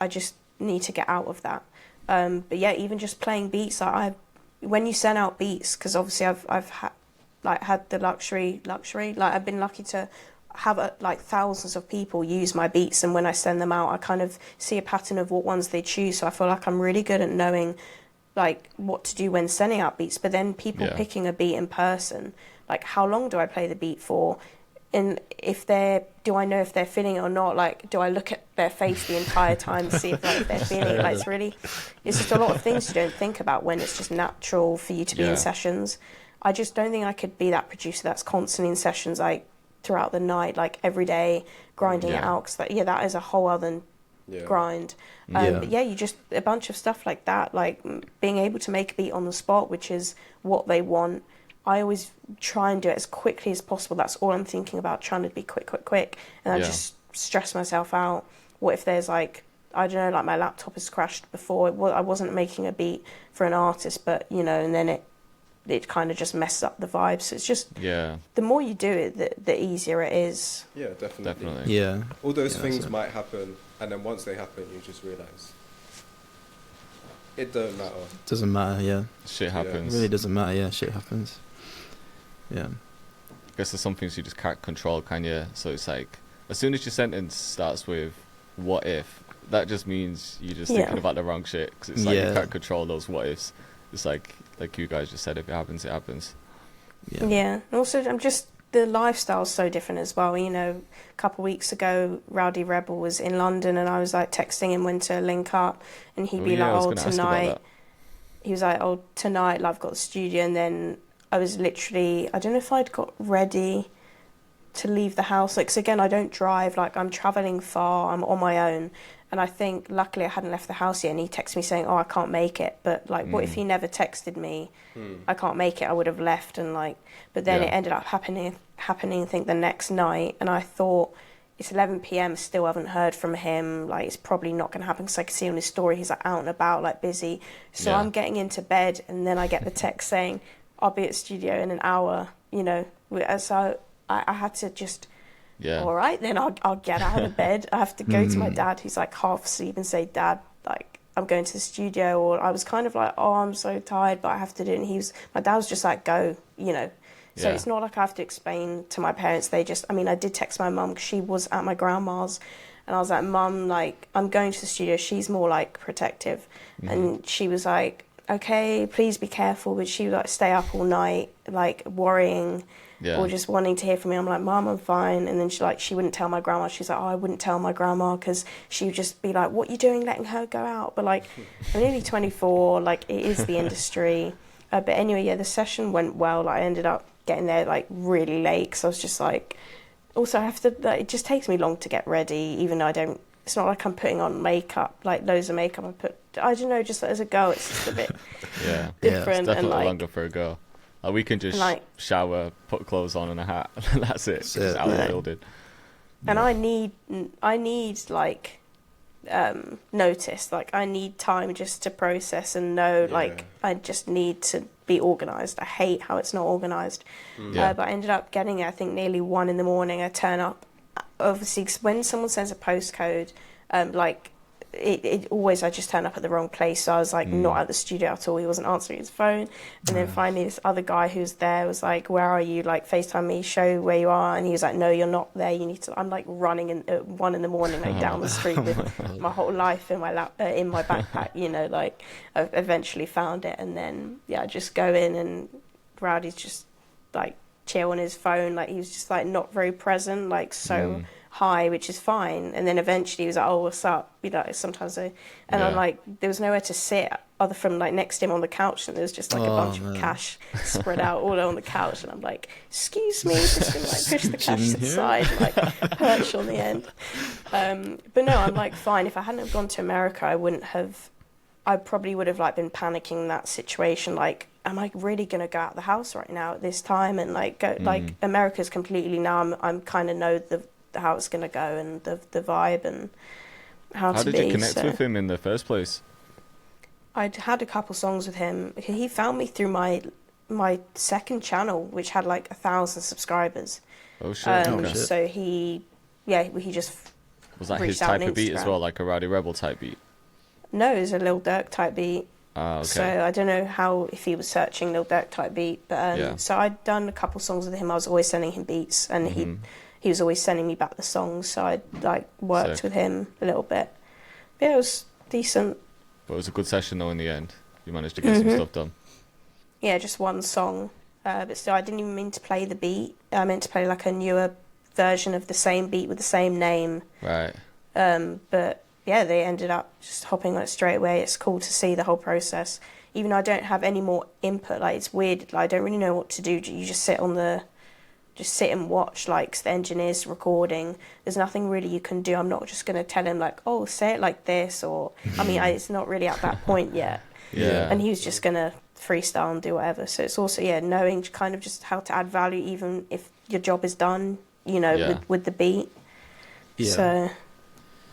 just need to get out of that. But yeah, even just playing beats, like when you send out beats, because obviously I've had the luxury, like I've been lucky to have like thousands of people use my beats, and when I send them out, I kind of see a pattern of what ones they choose. So I feel like I'm really good at knowing like what to do when sending out beats. But then people picking a beat in person, like how long do I play the beat for? And do I know if they're feeling it or not? Like, do I look at their face the entire time to see if like they're feeling it? Like, it's just a lot of things you don't think about when it's just natural for you to be in sessions. I just don't think I could be that producer that's constantly in sessions, like throughout the night, like every day, grinding it out. Because that is a whole other grind. But you just a bunch of stuff like that, like being able to make a beat on the spot, which is what they want. I always try and do it as quickly as possible. That's all I'm thinking about, trying to be quick. And I just stress myself out. What if there's like, I don't know, like my laptop has crashed before. I wasn't making a beat for an artist, but, and then it kind of just messes up the vibe. So it's just, the more you do it, the easier it is. Yeah, definitely. Yeah. All those things might happen, and then once they happen, you just realise it don't matter. Doesn't matter, yeah. Shit happens. It really doesn't matter, yeah, shit happens. Yeah. I guess there's some things you just can't control, can you? So it's like, as soon as your sentence starts with "what if," that just means you're just thinking about the wrong shit. Because it's like you can't control those what ifs. It's like you guys just said, if it happens, it happens. Yeah. And also, the lifestyle's so different as well. A couple of weeks ago, Rowdy Rebel was in London, and I was like texting him when to link up, and he'd be like, "Oh, tonight." He was like, "Oh, tonight, I've got the studio," and then I was literally, I don't know if I'd got ready to leave the house. Like, 'cause again, I don't drive. Like, I'm travelling far. I'm on my own. And I think, luckily, I hadn't left the house yet. And he texted me saying, "Oh, I can't make it." But, like, what if he never texted me? I can't make it. I would have left. And, like, but then it ended up happening, I think, the next night. And I thought, it's 11 p.m, still haven't heard from him. Like, it's probably not going to happen, because I can see on his story, he's, like, out and about, like, busy. So I'm getting into bed, and then I get the text saying, "I'll be at the studio in an hour," So I had to just, all right, then I'll get out of bed. I have to go to my dad, who's like half asleep, and say, "Dad, like, I'm going to the studio." Or I was kind of like, "Oh, I'm so tired, but I have to do it." And my dad was just like, "Go," So it's not like I have to explain to my parents. I did text my mum, because she was at my grandma's. And I was like, "Mum, like, I'm going to the studio." She's more like protective. And she was like, "Okay, please be careful." But she would like stay up all night, like worrying or just wanting to hear from me. I'm like, "Mom, I'm fine." And then she wouldn't tell my grandma. She's like, "Oh, I wouldn't tell my grandma," because she would just be like, "What are you doing letting her go out?" But like, I'm nearly 24, like, it is the industry. But anyway, the session went well. Like, I ended up getting there like really late, because I was just like, also I have to, like, it just takes me long to get ready, even though it's not like I'm putting on makeup, like loads of makeup. I don't know, just as a girl, it's just a bit different. It's definitely and like, longer for a girl. Like we can just like, shower, put clothes on and a hat. That's it. Just out of the building. And I need like notice. Like I need time just to process and know. Yeah. Like I just need to be organised. I hate how it's not organised. But I ended up getting it, I think, nearly 1 a.m. I turn up. Obviously, 'cause when someone sends a postcode, like it always, I just turn up at the wrong place. So I was like not at the studio at all. He wasn't answering his phone. And then finally this other guy who's there was like, where are you? Like FaceTime me, show where you are. And he was like, no, you're not there. You need to. I'm like running in at 1 a.m. like down the street with my whole life in my in my backpack. You know, like I eventually found it. And then I just go in and Rowdy's just like chill on his phone. Like he was just like not very present. Like so. Hi, which is fine, and then eventually he was like, "Oh, what's up?" You know, sometimes I'm like, there was nowhere to sit other from like next to him on the couch, and there was just like a bunch of cash spread out all on the couch, and I'm like, "Excuse me," just gonna like push the cash to the side, like perch on the end. But no, I'm like fine. If I hadn't have gone to America, I probably would have like been panicking in that situation, like. Am I really gonna go out the house right now at this time and like go? Like America's completely now. I'm kind of know how it's gonna go and the vibe and how to be. How did you connect with him in the first place? I'd had a couple songs with him. He found me through my second channel, which had like 1,000 subscribers. Oh shit! Okay. So he just was that his type of beat as well, like a Rowdy Rebel type beat? No, it was a Lil Durk type beat. Okay. So I don't know if he was searching Lil Durk type beat, but so I'd done a couple songs with him. I was always sending him beats, and he was always sending me back the songs. So I like worked with him a little bit. But yeah, it was decent. But it was a good session though in the end. You managed to get some stuff done. Yeah, just one song. But still, I didn't even mean to play the beat. I meant to play like a newer version of the same beat with the same name. Right. But yeah, they ended up just hopping like straight away. It's cool to see the whole process. Even though I don't have any more input, like it's weird. Like I don't really know what to do. You just sit and watch. Like the engineer's recording. There's nothing really you can do. I'm not just gonna tell him like, oh, say it like this, or I mean, it's not really at that point yet. Yeah. And he was just gonna freestyle and do whatever. So it's also knowing kind of just how to add value, even if your job is done. You know, with the beat. Yeah. So.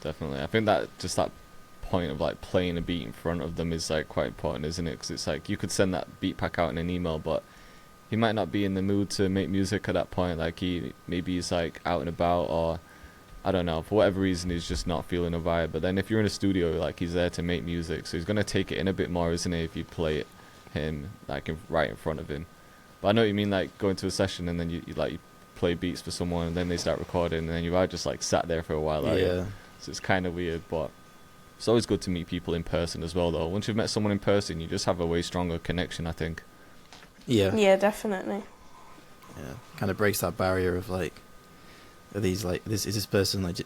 Definitely. I think that point of like playing a beat in front of them is like quite important, isn't it? Because it's like you could send that beat pack out in an email, but he might not be in the mood to make music at that point. Like maybe he's like out and about, or I don't know, for whatever reason he's just not feeling a vibe. But then if you're in a studio, like he's there to make music, so he's gonna take it in a bit more, isn't he? If you play it him like right in front of him. But I know what you mean, like going to a session and then you play beats for someone and then they start recording and then you are just like sat there for a while. So it's kind of weird, but it's always good to meet people in person as well, though. Once you've met someone in person, you just have a way stronger connection, I think. Yeah. Yeah, definitely. Yeah, kind of breaks that barrier of like, are these like this person like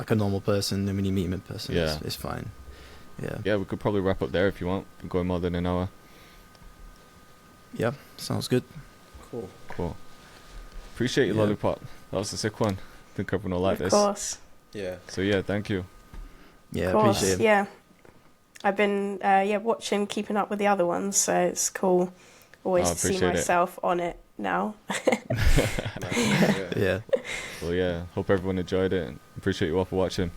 a normal person, and when you meet him in person, it's fine. Yeah. Yeah, we could probably wrap up there if you want. We're going more than an hour. Yeah, sounds good. Cool. Appreciate you, Lollypop. That was a sick one. I think everyone will like this. Of course. Yeah. So thank you. Yeah, appreciate it. Yeah. I've been watching, keeping up with the other ones, so it's cool always to see myself on it now. Yeah. Well, hope everyone enjoyed it and appreciate you all for watching.